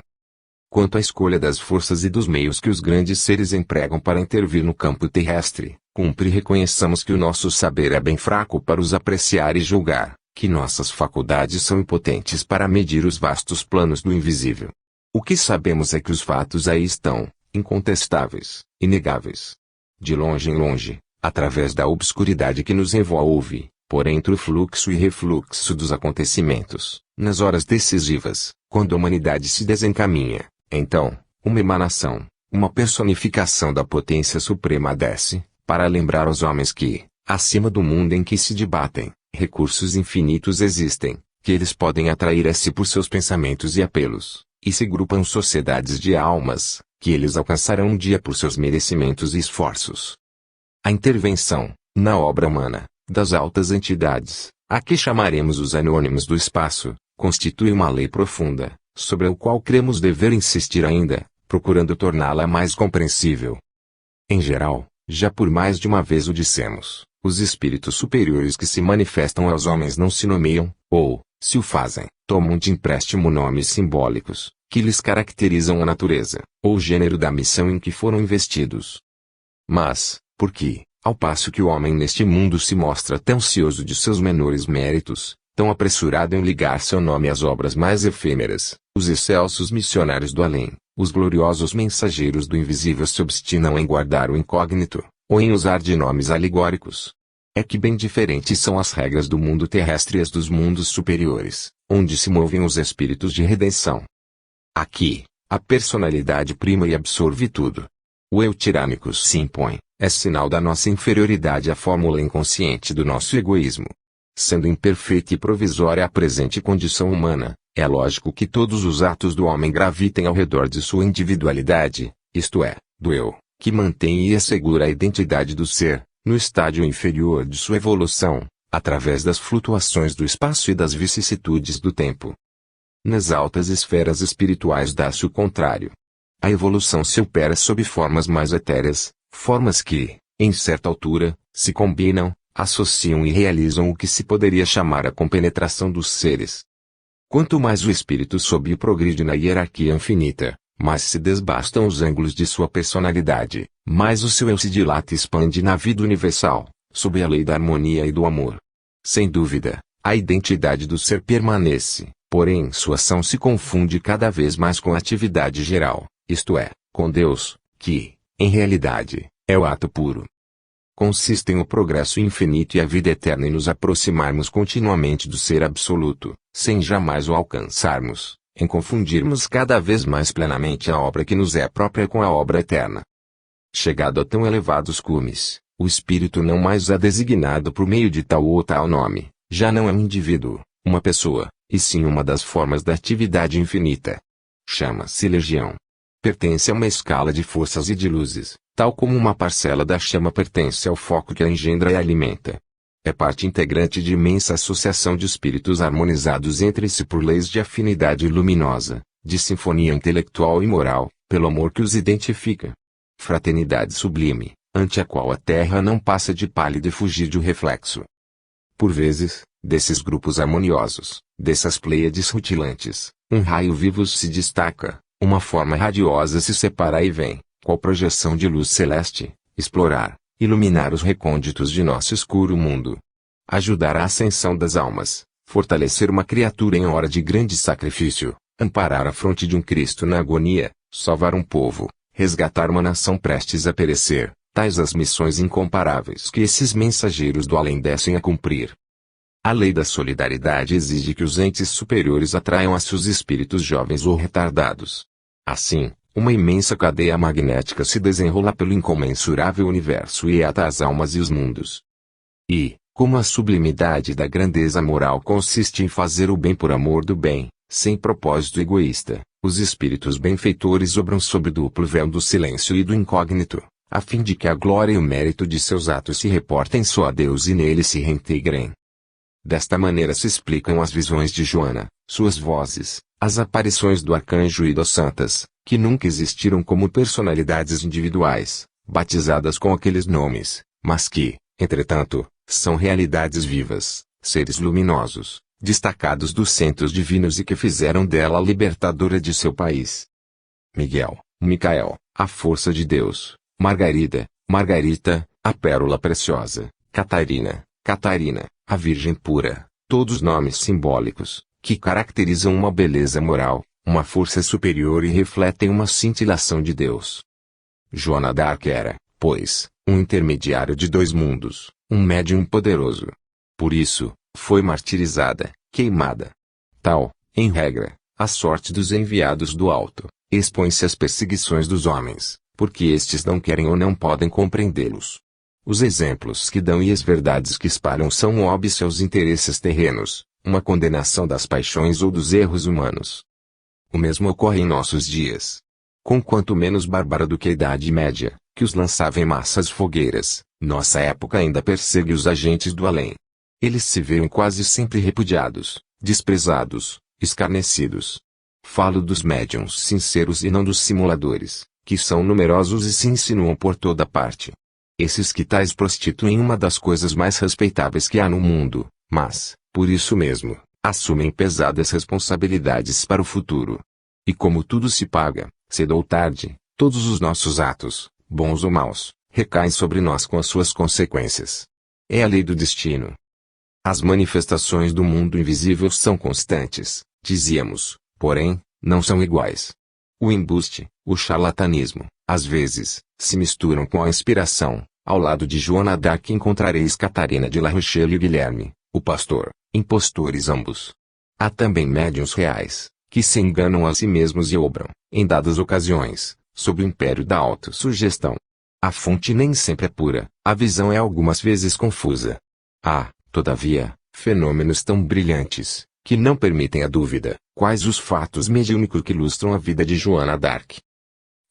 Quanto à escolha das forças e dos meios que os grandes seres empregam para intervir no campo terrestre, cumpre reconheçamos que o nosso saber é bem fraco para os apreciar e julgar, que nossas faculdades são impotentes para medir os vastos planos do invisível. O que sabemos é que os fatos aí estão, incontestáveis, inegáveis. De longe em longe, através da obscuridade que nos envolve, por entre o fluxo e refluxo dos acontecimentos, nas horas decisivas, quando a humanidade se desencaminha, então, uma emanação, uma personificação da potência suprema desce, para lembrar aos homens que, acima do mundo em que se debatem, recursos infinitos existem, que eles podem atrair a si por seus pensamentos e apelos, e se grupam sociedades de almas, que eles alcançarão um dia por seus merecimentos e esforços. A intervenção, na obra humana, das altas entidades, a que chamaremos os anônimos do espaço, constitui uma lei profunda, sobre a qual cremos dever insistir ainda, procurando torná-la mais compreensível. Em geral, já por mais de uma vez o dissemos, os espíritos superiores que se manifestam aos homens não se nomeiam, ou, se o fazem, tomam de empréstimo nomes simbólicos, que lhes caracterizam a natureza, ou gênero da missão em que foram investidos. Mas, porque, ao passo que o homem neste mundo se mostra tão cioso de seus menores méritos, tão apressurado em ligar seu nome às obras mais efêmeras, os excelsos missionários do além, os gloriosos mensageiros do invisível se obstinam em guardar o incógnito, ou em usar de nomes alegóricos. É que bem diferentes são as regras do mundo terrestre e as dos mundos superiores, onde se movem os espíritos de redenção. Aqui, a personalidade prima e absorve tudo. O eu tirânico se impõe, é sinal da nossa inferioridade à fórmula inconsciente do nosso egoísmo. Sendo imperfeita e provisória a presente condição humana, é lógico que todos os atos do homem gravitem ao redor de sua individualidade, isto é, do eu, que mantém e assegura a identidade do ser, no estágio inferior de sua evolução, através das flutuações do espaço e das vicissitudes do tempo. Nas altas esferas espirituais dá-se o contrário. A evolução se opera sob formas mais etéreas, formas que, em certa altura, se combinam, associam e realizam o que se poderia chamar a compenetração dos seres. Quanto mais o espírito sobe e progride na hierarquia infinita, mais se desbastam os ângulos de sua personalidade, mais o seu eu se dilata e expande na vida universal, sob a lei da harmonia e do amor. Sem dúvida, a identidade do ser permanece, porém sua ação se confunde cada vez mais com a atividade geral, isto é, com Deus, que, em realidade, é o ato puro. consistem no progresso infinito e a vida eterna e nos aproximarmos continuamente do ser absoluto, sem jamais o alcançarmos, em confundirmos cada vez mais plenamente a obra que nos é própria com a obra eterna. Chegado a tão elevados cumes, o espírito não mais é designado por meio de tal ou tal nome, já não é um indivíduo, uma pessoa, e sim uma das formas da atividade infinita. Chama-se legião. Pertence a uma escala de forças e de luzes, tal como uma parcela da chama pertence ao foco que a engendra e alimenta. É parte integrante de imensa associação de espíritos harmonizados entre si por leis de afinidade luminosa, de sinfonia intelectual e moral, pelo amor que os identifica. Fraternidade sublime, ante a qual a terra não passa de pálida efugídio reflexo. Por vezes, desses grupos harmoniosos, dessas pleiades rutilantes, um raio vivo se destaca, uma forma radiosa se separa e vem, qual projeção de luz celeste, explorar, iluminar os recônditos de nosso escuro mundo. Ajudar a ascensão das almas, fortalecer uma criatura em hora de grande sacrifício, amparar a fronte de um Cristo na agonia, salvar um povo, resgatar uma nação prestes a perecer, tais as missões incomparáveis que esses mensageiros do além descem a cumprir. A lei da solidariedade exige que os entes superiores atraiam a seus espíritos jovens ou retardados. Assim, uma imensa cadeia magnética se desenrola pelo incomensurável universo e ata as almas e os mundos. E, como a sublimidade da grandeza moral consiste em fazer o bem por amor do bem, sem propósito egoísta, os espíritos benfeitores obram sob duplo véu do silêncio e do incógnito, a fim de que a glória e o mérito de seus atos se reportem só a Deus e nele se reintegrem. Desta maneira se explicam as visões de Joana, suas vozes, as aparições do arcanjo e das santas, que nunca existiram como personalidades individuais, batizadas com aqueles nomes, mas que, entretanto, são realidades vivas, seres luminosos, destacados dos centros divinos e que fizeram dela a libertadora de seu país. Miguel, Micael, a força de Deus, Margarida, Margarita, a pérola preciosa, Catarina, Catarina, a Virgem pura, todos nomes simbólicos, que caracterizam uma beleza moral, uma força superior e refletem uma cintilação de Deus. Joana d'Arc era, pois, um intermediário de dois mundos, um médium poderoso. Por isso, foi martirizada, queimada. Tal, em regra, a sorte dos enviados do alto, expõe-se às perseguições dos homens, porque estes não querem ou não podem compreendê-los. Os exemplos que dão e as verdades que espalham são um óbice aos interesses terrenos, uma condenação das paixões ou dos erros humanos. O mesmo ocorre em nossos dias. Conquanto menos bárbara do que a Idade Média, que os lançava em massas fogueiras, nossa época ainda persegue os agentes do além. Eles se veem quase sempre repudiados, desprezados, escarnecidos. Falo dos médiuns sinceros e não dos simuladores, que são numerosos e se insinuam por toda parte. Esses que tais prostituem uma das coisas mais respeitáveis que há no mundo, mas, por isso mesmo, assumem pesadas responsabilidades para o futuro. E como tudo se paga, cedo ou tarde, todos os nossos atos, bons ou maus, recaem sobre nós com as suas consequências. É a lei do destino. As manifestações do mundo invisível são constantes, dizíamos, porém, não são iguais. O embuste, o charlatanismo, às vezes, se misturam com a inspiração. Ao lado de Joana d'Arc encontrareis Catarina de La Rochelle e Guilherme, o pastor, impostores ambos. Há também médiuns reais, que se enganam a si mesmos e obram, em dadas ocasiões, sob o império da autossugestão. A fonte nem sempre é pura, a visão é algumas vezes confusa. Há, todavia, fenômenos tão brilhantes, que não permitem a dúvida, quais os fatos mediúnicos que ilustram a vida de Joana d'Arc.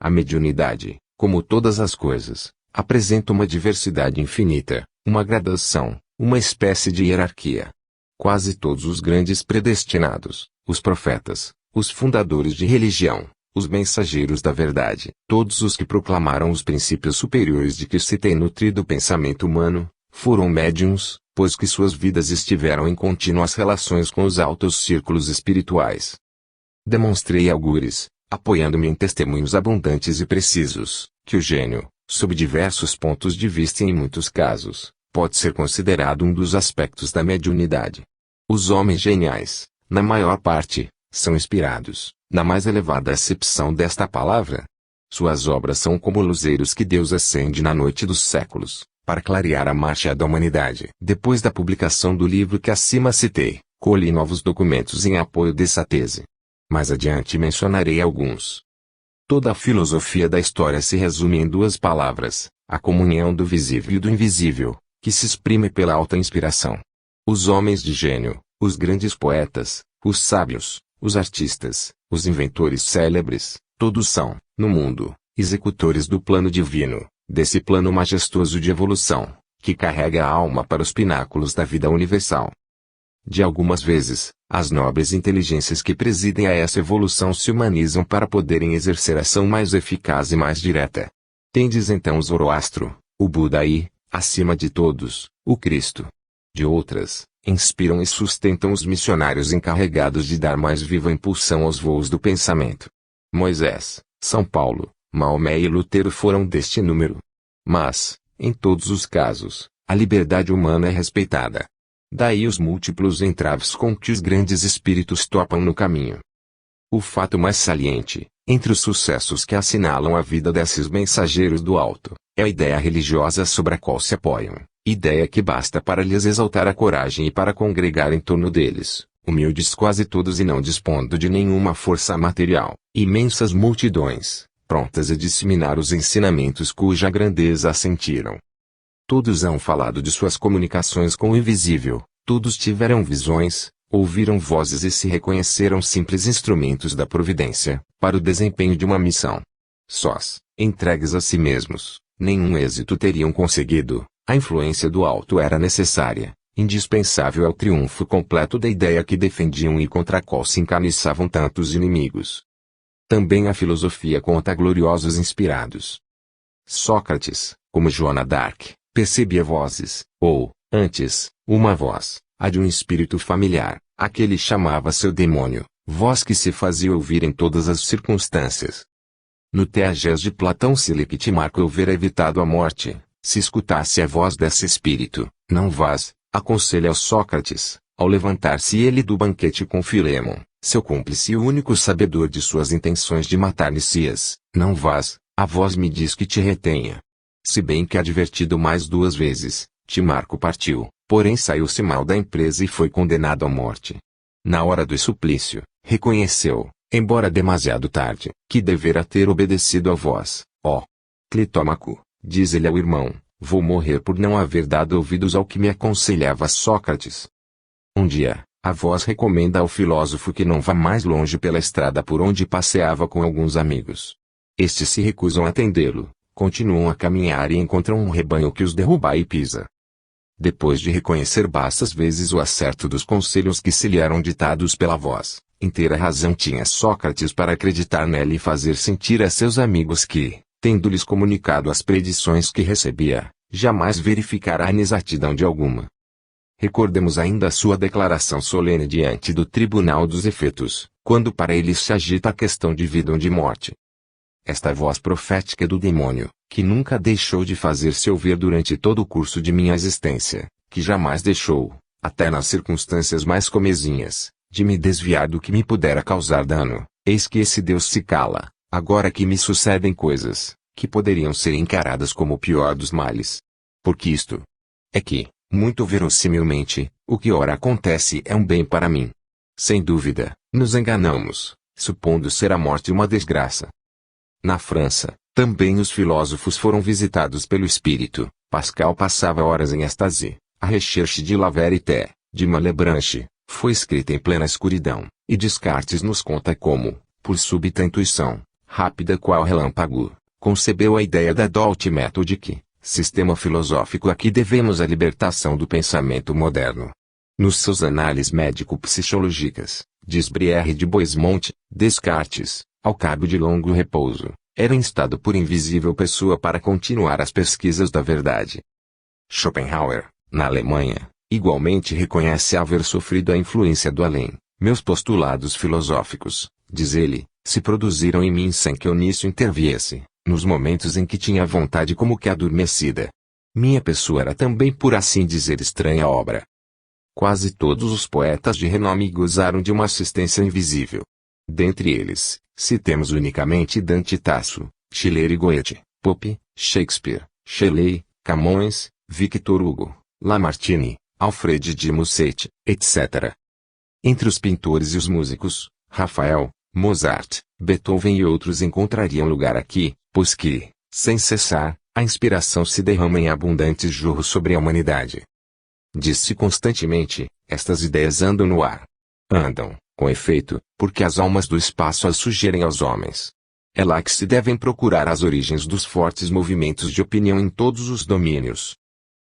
A mediunidade, como todas as coisas, apresenta uma diversidade infinita, uma gradação, uma espécie de hierarquia. Quase todos os grandes predestinados, os profetas, os fundadores de religião, os mensageiros da verdade, todos os que proclamaram os princípios superiores de que se tem nutrido o pensamento humano, foram médiuns, pois que suas vidas estiveram em contínuas relações com os altos círculos espirituais. Demonstrei algures, apoiando-me em testemunhos abundantes e precisos, que o gênio, sob diversos pontos de vista e em muitos casos, pode ser considerado um dos aspectos da mediunidade. Os homens geniais, na maior parte, são inspirados, na mais elevada acepção desta palavra. Suas obras são como luzeiros que Deus acende na noite dos séculos, para clarear a marcha da humanidade. Depois da publicação do livro que acima citei, colhi novos documentos em apoio dessa tese. Mais adiante mencionarei alguns. Toda a filosofia da história se resume em duas palavras: a comunhão do visível e do invisível, que se exprime pela alta inspiração. Os homens de gênio, os grandes poetas, os sábios, os artistas, os inventores célebres, todos são, no mundo, executores do plano divino, desse plano majestoso de evolução, que carrega a alma para os pináculos da vida universal. De algumas vezes, as nobres inteligências que presidem a essa evolução se humanizam para poderem exercer ação mais eficaz e mais direta. Tendes então o Zoroastro, o Buda e, acima de todos, o Cristo. De outras, inspiram e sustentam os missionários encarregados de dar mais viva impulsão aos voos do pensamento. Moisés, São Paulo, Maomé e Lutero foram deste número. Mas, em todos os casos, a liberdade humana é respeitada. Daí os múltiplos entraves com que os grandes espíritos topam no caminho. O fato mais saliente, entre os sucessos que assinalam a vida desses mensageiros do alto, é a ideia religiosa sobre a qual se apoiam, ideia que basta para lhes exaltar a coragem e para congregar em torno deles, humildes quase todos e não dispondo de nenhuma força material, imensas multidões, prontas a disseminar os ensinamentos cuja grandeza sentiram. Todos hão falado de suas comunicações com o invisível, todos tiveram visões, ouviram vozes e se reconheceram simples instrumentos da providência, para o desempenho de uma missão. Sós, entregues a si mesmos, nenhum êxito teriam conseguido, a influência do alto era necessária, indispensável ao triunfo completo da ideia que defendiam e contra a qual se encarniçavam tantos inimigos. Também a filosofia conta gloriosos inspirados. Sócrates, como Joana d'Arc, percebia vozes, ou, antes, uma voz, a de um espírito familiar, a que ele chamava seu demônio, voz que se fazia ouvir em todas as circunstâncias. No Teagés de Platão se lê que Timarco houvera evitado a morte, se escutasse a voz desse espírito, não vás, aconselha ao Sócrates, ao levantar-se ele do banquete com Filémon, seu cúmplice e o único sabedor de suas intenções de matar Nicias, não vás, a voz me diz que te retenha. Se bem que advertido mais 2 vezes, Timarco partiu, porém saiu-se mal da empresa e foi condenado à morte. Na hora do suplício, reconheceu, embora demasiado tarde, que devera ter obedecido à voz. Ó Clitómaco, diz ele ao irmão, vou morrer por não haver dado ouvidos ao que me aconselhava Sócrates. Um dia, a voz recomenda ao filósofo que não vá mais longe pela estrada por onde passeava com alguns amigos. Estes se recusam a atendê-lo. Continuam a caminhar e encontram um rebanho que os derruba e pisa. Depois de reconhecer bastas vezes o acerto dos conselhos que se lhe eram ditados pela voz, inteira razão tinha Sócrates para acreditar nela e fazer sentir a seus amigos que, tendo-lhes comunicado as predições que recebia, jamais verificara a inexatidão de alguma. Recordemos ainda a sua declaração solene diante do tribunal dos efeitos, quando para ele se agita a questão de vida ou de morte. Esta voz profética do demônio, que nunca deixou de fazer-se ouvir durante todo o curso de minha existência, que jamais deixou, até nas circunstâncias mais comezinhas, de me desviar do que me pudera causar dano, eis que esse Deus se cala, agora que me sucedem coisas, que poderiam ser encaradas como o pior dos males. Porque isto é que, muito verosimilmente, o que ora acontece é um bem para mim. Sem dúvida, nos enganamos, supondo ser a morte uma desgraça. Na França, também os filósofos foram visitados pelo espírito. Pascal passava horas em êxtase. A Recherche de la Vérité, de Malebranche, foi escrita em plena escuridão, e Descartes nos conta como, por súbita intuição, rápida qual relâmpago, concebeu a ideia da Dolce Method que, sistema filosófico a que devemos a libertação do pensamento moderno. Nos seus análises médico-psicológicas, diz Brière de Boismont, Descartes, ao cabo de longo repouso, era instado por invisível pessoa para continuar as pesquisas da verdade. Schopenhauer, na Alemanha, igualmente reconhece haver sofrido a influência do além. Meus postulados filosóficos, diz ele, se produziram em mim sem que eu nisso interviesse, nos momentos em que tinha vontade como que adormecida. Minha pessoa era também por assim dizer estranha à obra. Quase todos os poetas de renome gozaram de uma assistência invisível. Dentre eles, citemos unicamente Dante e Tasso, Schiller e Goethe, Pope, Shakespeare, Shelley, Camões, Victor Hugo, Lamartine, Alfred de Musset, etc. Entre os pintores e os músicos, Rafael, Mozart, Beethoven e outros encontrariam lugar aqui, pois que, sem cessar, a inspiração se derrama em abundantes jorros sobre a humanidade. Diz-se constantemente, estas ideias andam no ar. Andam, com efeito, porque as almas do espaço as sugerem aos homens. É lá que se devem procurar as origens dos fortes movimentos de opinião em todos os domínios.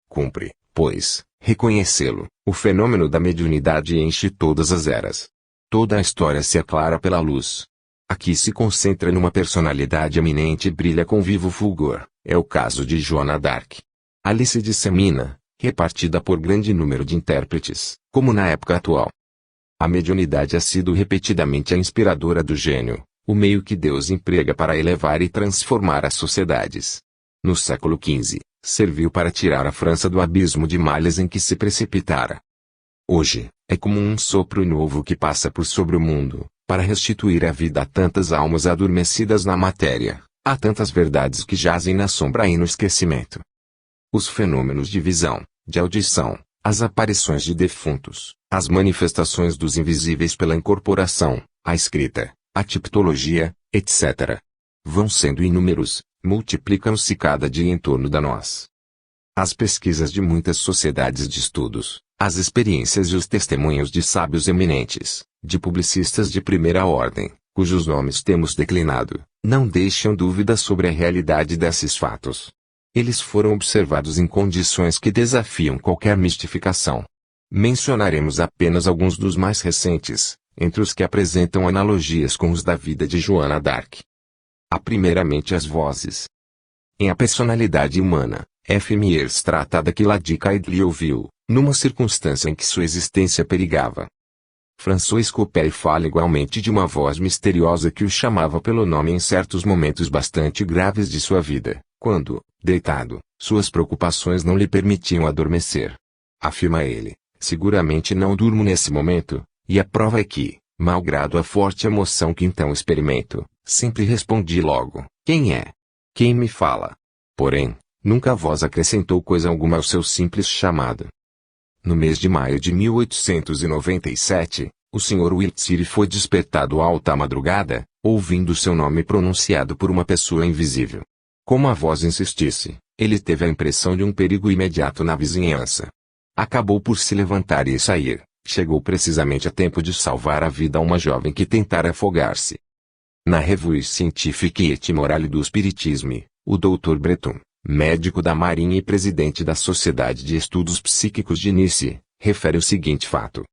Cumpre, pois, reconhecê-lo, o fenômeno da mediunidade enche todas as eras. Toda a história se aclara pela luz. Aqui se concentra numa personalidade eminente e brilha com vivo fulgor, é o caso de Joana d'Arc. Ali se dissemina, repartida por grande número de intérpretes, como na época atual. A mediunidade ha sido repetidamente a inspiradora do gênio, o meio que Deus emprega para elevar e transformar as sociedades. No século XV, serviu para tirar a França do abismo de males em que se precipitara. Hoje, é como um sopro novo que passa por sobre o mundo, para restituir a vida a tantas almas adormecidas na matéria, a tantas verdades que jazem na sombra e no esquecimento. Os fenômenos de visão, de audição, as aparições de defuntos, as manifestações dos invisíveis pela incorporação, a escrita, a tipologia, etc. vão sendo inúmeros, multiplicam-se cada dia em torno da nós. As pesquisas de muitas sociedades de estudos, as experiências e os testemunhos de sábios eminentes, de publicistas de primeira ordem, cujos nomes temos declinado, não deixam dúvidas sobre a realidade desses fatos. Eles foram observados em condições que desafiam qualquer mistificação. Mencionaremos apenas alguns dos mais recentes, entre os que apresentam analogias com os da vida de Joana d'Arc. Há primeiramente as vozes. Em A Personalidade Humana, F. Miers trata da quiládica e lhe ouviu, numa circunstância em que sua existência perigava. François Coppée fala igualmente de uma voz misteriosa que o chamava pelo nome em certos momentos bastante graves de sua vida, quando, deitado, suas preocupações não lhe permitiam adormecer. Afirma ele, seguramente não durmo nesse momento, e a prova é que, malgrado a forte emoção que então experimento, sempre respondi logo, quem é? Quem me fala? Porém, nunca a voz acrescentou coisa alguma ao seu simples chamado. No mês de maio de 1897, o Sr. Wiltshire foi despertado alta madrugada, ouvindo seu nome pronunciado por uma pessoa invisível. Como a voz insistisse, ele teve a impressão de um perigo imediato na vizinhança. Acabou por se levantar e sair, chegou precisamente a tempo de salvar a vida a uma jovem que tentara afogar-se. Na Revue Scientifique et Morale do Spiritisme, o Dr. Breton, médico da Marinha e presidente da Sociedade de Estudos Psíquicos de Nice, refere o seguinte fato.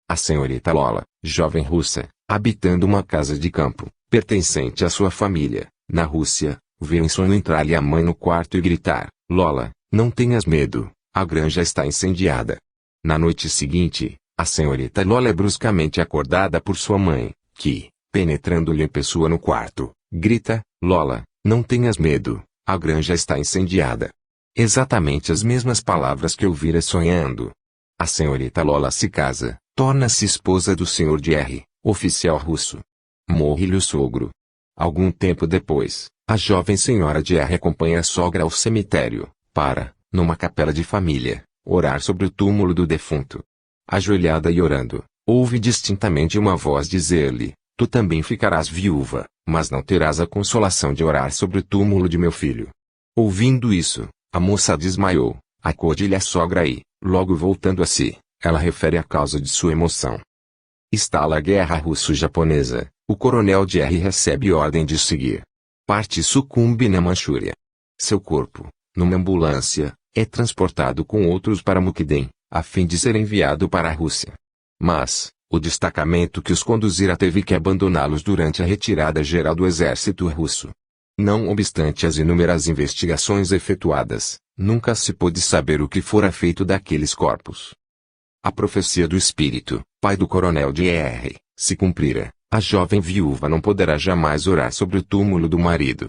A senhorita Lola, jovem russa, habitando uma casa de campo, pertencente à sua família, na Rússia, viu em sonho entrar-lhe a mãe no quarto e gritar, Lola, não tenhas medo, a granja está incendiada. Na noite seguinte, a senhorita Lola é bruscamente acordada por sua mãe, que, penetrando-lhe em pessoa no quarto, grita, Lola, não tenhas medo, a granja está incendiada. Exatamente as mesmas palavras que ouvira sonhando. A senhorita Lola se casa, torna-se esposa do Sr. de R., oficial russo. Morre-lhe o sogro. Algum tempo depois, a jovem senhora de R. acompanha a sogra ao cemitério, para, numa capela de família, orar sobre o túmulo do defunto. Ajoelhada e orando, ouve distintamente uma voz dizer-lhe, tu também ficarás viúva, mas não terás a consolação de orar sobre o túmulo de meu filho. Ouvindo isso, a moça desmaiou, acode-lhe a sogra e, logo voltando a si, ela refere a causa de sua emoção. Estala a guerra russo-japonesa, o coronel de R recebe ordem de seguir. Parte e sucumbe na Manchúria. Seu corpo, numa ambulância, é transportado com outros para Mukden, a fim de ser enviado para a Rússia. Mas, o destacamento que os conduzira teve que abandoná-los durante a retirada geral do exército russo. Não obstante as inúmeras investigações efetuadas, nunca se pôde saber o que fora feito daqueles corpos. A profecia do espírito, pai do coronel de R., se cumprira, a jovem viúva não poderá jamais orar sobre o túmulo do marido.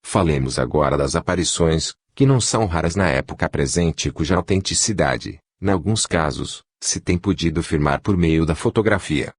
Falemos agora das aparições, que não são raras na época presente e cuja autenticidade, em alguns casos, se tem podido afirmar por meio da fotografia.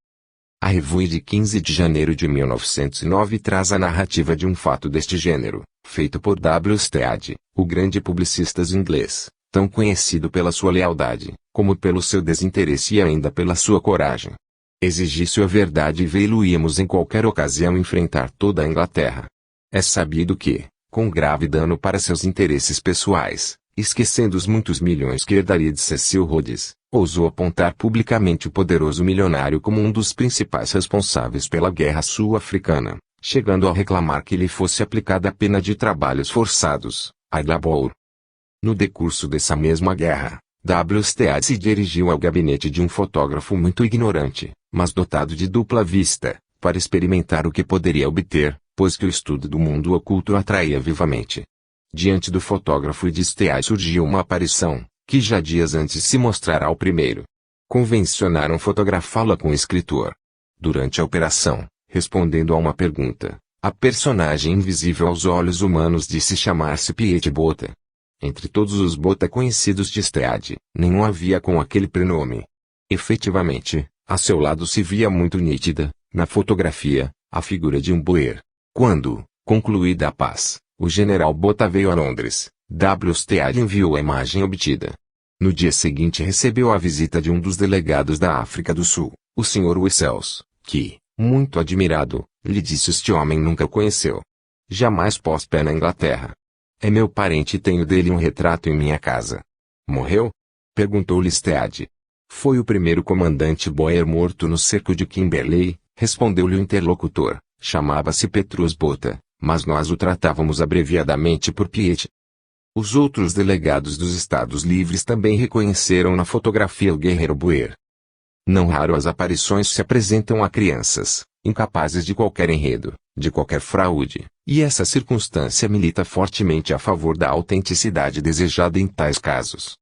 A Revue de 15 de janeiro de 1909 traz a narrativa de um fato deste gênero, feito por W. Stead, o grande publicista inglês, tão conhecido pela sua lealdade, como pelo seu desinteresse e ainda pela sua coragem. Exigisse a verdade e vê-lo-íamos em qualquer ocasião enfrentar toda a Inglaterra. É sabido que, com grave dano para seus interesses pessoais, esquecendo os muitos milhões que herdaria de Cecil Rhodes, ousou apontar publicamente o poderoso milionário como um dos principais responsáveis pela guerra sul-africana, chegando a reclamar que lhe fosse aplicada a pena de trabalhos forçados, Idlabour. No decurso dessa mesma guerra, W. Stead se dirigiu ao gabinete de um fotógrafo muito ignorante, mas dotado de dupla vista, para experimentar o que poderia obter, pois que o estudo do mundo oculto o atraía vivamente. Diante do fotógrafo e de Stead surgiu uma aparição, que já dias antes se mostrara ao primeiro. Convencionaram fotografá-la com o escritor. Durante a operação, respondendo a uma pergunta, a personagem invisível aos olhos humanos disse chamar-se Piet Botha. Entre todos os Botha conhecidos de Stead, nenhum havia com aquele prenome. Efetivamente, a seu lado se via muito nítida, na fotografia, a figura de um boer. Quando, concluída a paz, o general Botha veio a Londres, W. Stead enviou a imagem obtida. No dia seguinte recebeu a visita de um dos delegados da África do Sul, o Sr. Wessels, que, muito admirado, lhe disse este homem nunca o conheceu. Jamais pôs pé na Inglaterra. É meu parente e tenho dele um retrato em minha casa. Morreu? Perguntou-lhe Stead. Foi o primeiro comandante boer morto no cerco de Kimberley, respondeu-lhe o interlocutor. Chamava-se Petrus Botha, mas nós o tratávamos abreviadamente por Piet. Os outros delegados dos Estados Livres também reconheceram na fotografia o guerreiro boer. Não raro as aparições se apresentam a crianças, incapazes de qualquer enredo, de qualquer fraude, e essa circunstância milita fortemente a favor da autenticidade desejada em tais casos.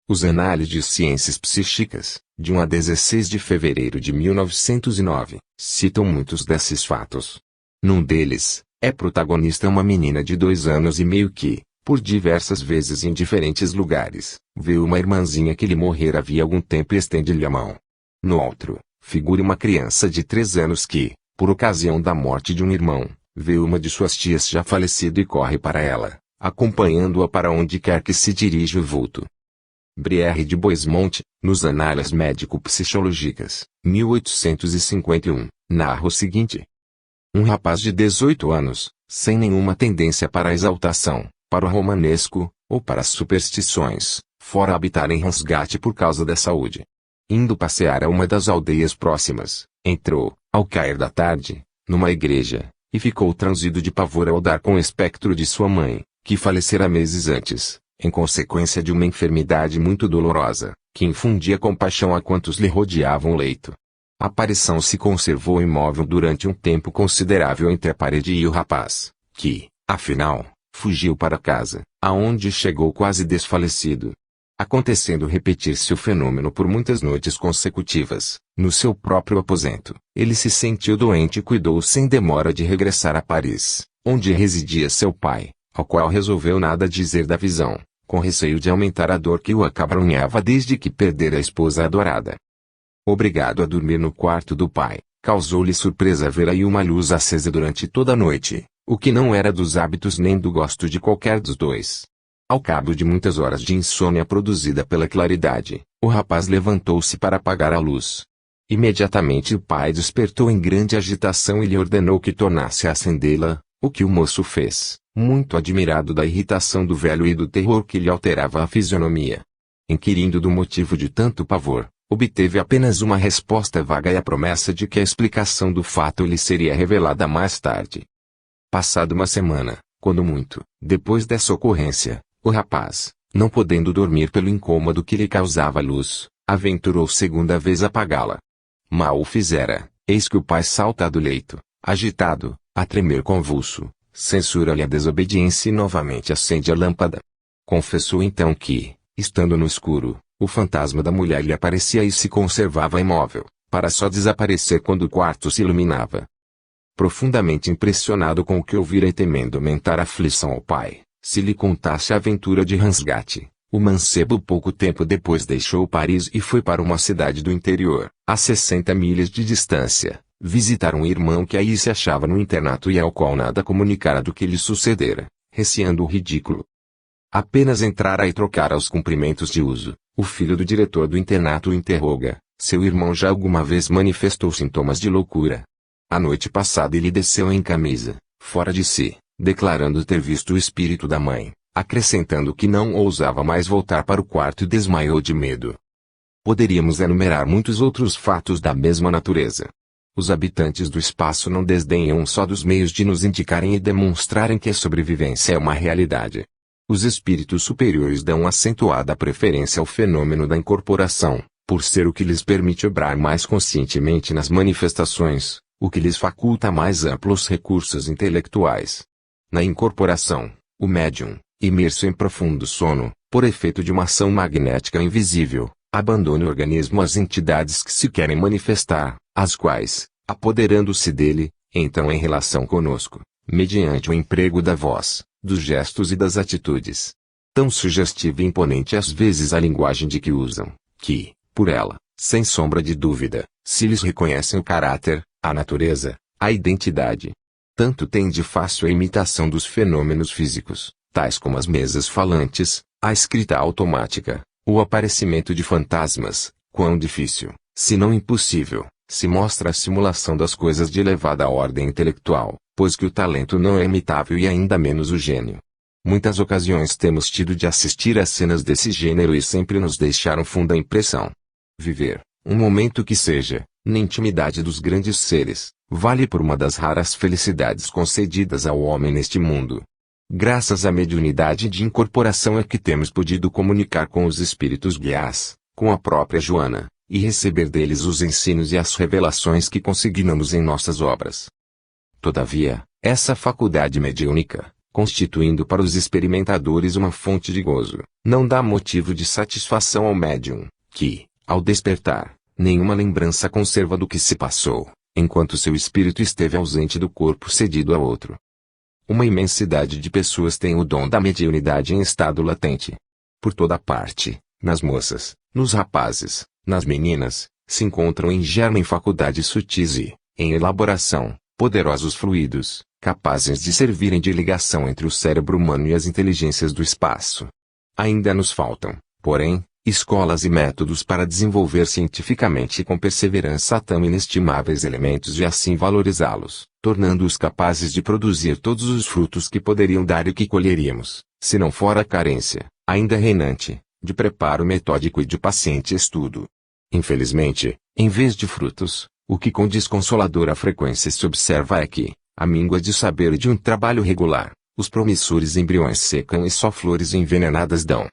Os Análises de Ciências Psíquicas, de 1 a 16 de fevereiro de 1909, citam muitos desses fatos. Num deles, é protagonista uma menina de 2 anos e meio que, por diversas vezes em diferentes lugares, vê uma irmãzinha que lhe morrera havia algum tempo e estende-lhe a mão. No outro, figura uma criança de 3 anos que, por ocasião da morte de um irmão, vê uma de suas tias já falecida e corre para ela, acompanhando-a para onde quer que se dirija o vulto. Brière de Boismont, nos Análises Médico-Psicológicas, 1851, narra o seguinte. Um rapaz de 18 anos, sem nenhuma tendência para a exaltação, para o romanesco, ou para as superstições, fora habitar em Ramsgate por causa da saúde. Indo passear a uma das aldeias próximas, entrou, ao cair da tarde, numa igreja, e ficou transido de pavor ao dar com o espectro de sua mãe, que falecera meses antes, em consequência de uma enfermidade muito dolorosa, que infundia compaixão a quantos lhe rodeavam o leito. A aparição se conservou imóvel durante um tempo considerável entre a parede e o rapaz, que, afinal, fugiu para casa, aonde chegou quase desfalecido. Acontecendo repetir-se o fenômeno por muitas noites consecutivas, no seu próprio aposento, ele se sentiu doente e cuidou sem demora de regressar a Paris, onde residia seu pai, ao qual resolveu nada dizer da visão, com receio de aumentar a dor que o acabrunhava desde que perdera a esposa adorada. Obrigado a dormir no quarto do pai, causou-lhe surpresa ver aí uma luz acesa durante toda a noite, o que não era dos hábitos nem do gosto de qualquer dos dois. Ao cabo de muitas horas de insônia produzida pela claridade, o rapaz levantou-se para apagar a luz. Imediatamente o pai despertou em grande agitação e lhe ordenou que tornasse a acendê-la, o que o moço fez, muito admirado da irritação do velho e do terror que lhe alterava a fisionomia. Inquirindo do motivo de tanto pavor, obteve apenas uma resposta vaga e a promessa de que a explicação do fato lhe seria revelada mais tarde. Passada uma semana, quando muito, depois dessa ocorrência, o rapaz, não podendo dormir pelo incômodo que lhe causava a luz, aventurou segunda vez apagá-la. Mal o fizera, eis que o pai salta do leito, agitado, a tremer convulso, censura-lhe a desobediência e novamente acende a lâmpada. Confessou então que, estando no escuro, o fantasma da mulher lhe aparecia e se conservava imóvel, para só desaparecer quando o quarto se iluminava. Profundamente impressionado com o que ouvira e temendo aumentar a aflição ao pai, se lhe contasse a aventura de Ramsgate, o mancebo pouco tempo depois deixou Paris e foi para uma cidade do interior, a 60 milhas de distância, visitar um irmão que aí se achava no internato e ao qual nada comunicara do que lhe sucedera, receando o ridículo. Apenas entrara e trocara os cumprimentos de uso. O filho do diretor do internato o interroga. Seu irmão já alguma vez manifestou sintomas de loucura. A noite passada ele desceu em camisa, fora de si, declarando ter visto o espírito da mãe, acrescentando que não ousava mais voltar para o quarto e desmaiou de medo. Poderíamos enumerar muitos outros fatos da mesma natureza. Os habitantes do espaço não desdenham só dos meios de nos indicarem e demonstrarem que a sobrevivência é uma realidade. Os espíritos superiores dão acentuada preferência ao fenômeno da incorporação, por ser o que lhes permite obrar mais conscientemente nas manifestações, o que lhes faculta mais amplos recursos intelectuais. Na incorporação, o médium, imerso em profundo sono, por efeito de uma ação magnética invisível, abandona o organismo às entidades que se querem manifestar, as quais, apoderando-se dele, entram em relação conosco, mediante o emprego da voz, dos gestos e das atitudes. Tão sugestiva e imponente às vezes a linguagem de que usam, que, por ela, sem sombra de dúvida, se lhes reconhecem o caráter, a natureza, a identidade. Tanto tem de fácil a imitação dos fenômenos físicos, tais como as mesas falantes, a escrita automática, o aparecimento de fantasmas, quão difícil, se não impossível, se mostra a simulação das coisas de elevada ordem intelectual, pois que o talento não é imitável e ainda menos o gênio. Muitas ocasiões temos tido de assistir a cenas desse gênero e sempre nos deixaram funda impressão. Viver, um momento que seja, na intimidade dos grandes seres, vale por uma das raras felicidades concedidas ao homem neste mundo. Graças à mediunidade de incorporação é que temos podido comunicar com os espíritos guias, com a própria Joana, e receber deles os ensinos e as revelações que consignamos em nossas obras. Todavia, essa faculdade mediúnica, constituindo para os experimentadores uma fonte de gozo, não dá motivo de satisfação ao médium, que, ao despertar, nenhuma lembrança conserva do que se passou, enquanto seu espírito esteve ausente do corpo cedido a outro. Uma imensidade de pessoas tem o dom da mediunidade em estado latente. Por toda parte, nas moças, nos rapazes, nas meninas, se encontram em germe faculdades sutis e, em elaboração, poderosos fluidos, capazes de servirem de ligação entre o cérebro humano e as inteligências do espaço. Ainda nos faltam, porém, escolas e métodos para desenvolver cientificamente e com perseverança tão inestimáveis elementos e assim valorizá-los, tornando-os capazes de produzir todos os frutos que poderiam dar e que colheríamos, se não fora a carência, ainda reinante, de preparo metódico e de paciente estudo. Infelizmente, em vez de frutos, o que com desconsoladora frequência se observa é que, à míngua de saber e de um trabalho regular, os promissores embriões secam e só flores envenenadas dão.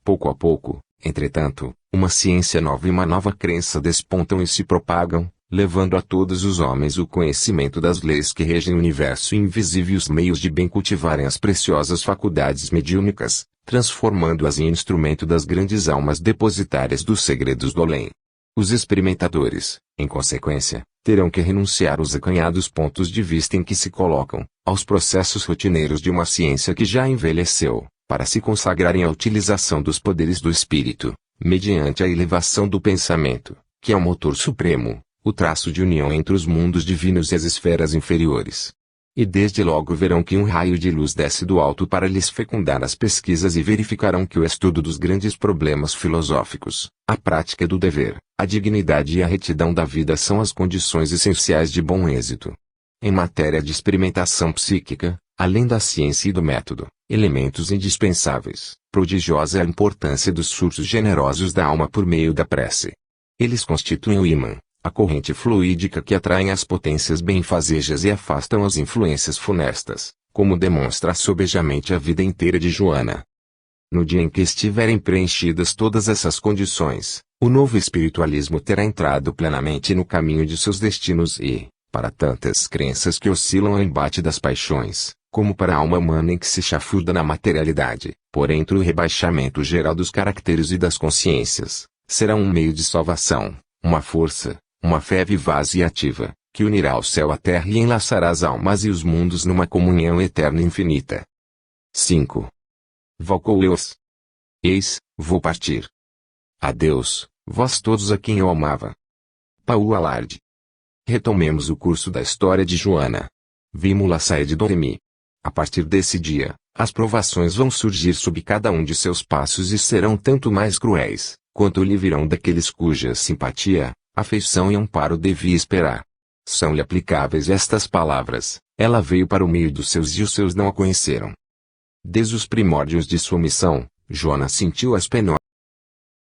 Pouco a pouco, entretanto, uma ciência nova e uma nova crença despontam e se propagam, levando a todos os homens o conhecimento das leis que regem o universo invisível e os meios de bem cultivarem as preciosas faculdades mediúnicas, transformando-as em instrumento das grandes almas depositárias dos segredos do além. Os experimentadores, em consequência, terão que renunciar aos acanhados pontos de vista em que se colocam, aos processos rotineiros de uma ciência que já envelheceu, para se consagrarem à utilização dos poderes do espírito, mediante a elevação do pensamento, que é o motor supremo, o traço de união entre os mundos divinos e as esferas inferiores. E desde logo verão que um raio de luz desce do alto para lhes fecundar as pesquisas e verificarão que o estudo dos grandes problemas filosóficos, a prática do dever, a dignidade e a retidão da vida são as condições essenciais de bom êxito. Em matéria de experimentação psíquica, além da ciência e do método, elementos indispensáveis, prodigiosa é a importância dos surtos generosos da alma por meio da prece. Eles constituem o ímã, a corrente fluídica que atraem as potências benfazejas e afastam as influências funestas, como demonstra sobejamente a vida inteira de Joana. No dia em que estiverem preenchidas todas essas condições, o novo espiritualismo terá entrado plenamente no caminho de seus destinos e, para tantas crenças que oscilam ao embate das paixões, como para a alma humana em que se chafurda na materialidade, por entre o rebaixamento geral dos caracteres e das consciências, será um meio de salvação, uma força, uma fé vivaz e ativa, que unirá o céu à terra e enlaçará as almas e os mundos numa comunhão eterna e infinita. 5. Valcoeus. Eis, vou partir. Adeus, vós todos a quem eu amava. Paul Alarde. Retomemos o curso da história de Joana. Vimos-la sair de Doremi. A partir desse dia, As provações vão surgir sob cada um de seus passos e serão tanto mais cruéis, quanto lhe virão daqueles cuja simpatia, afeição e amparo devia esperar. São-lhe aplicáveis estas palavras: ela veio para o meio dos seus e os seus não a conheceram. Desde os primórdios de sua missão, Jonas sentiu as penosas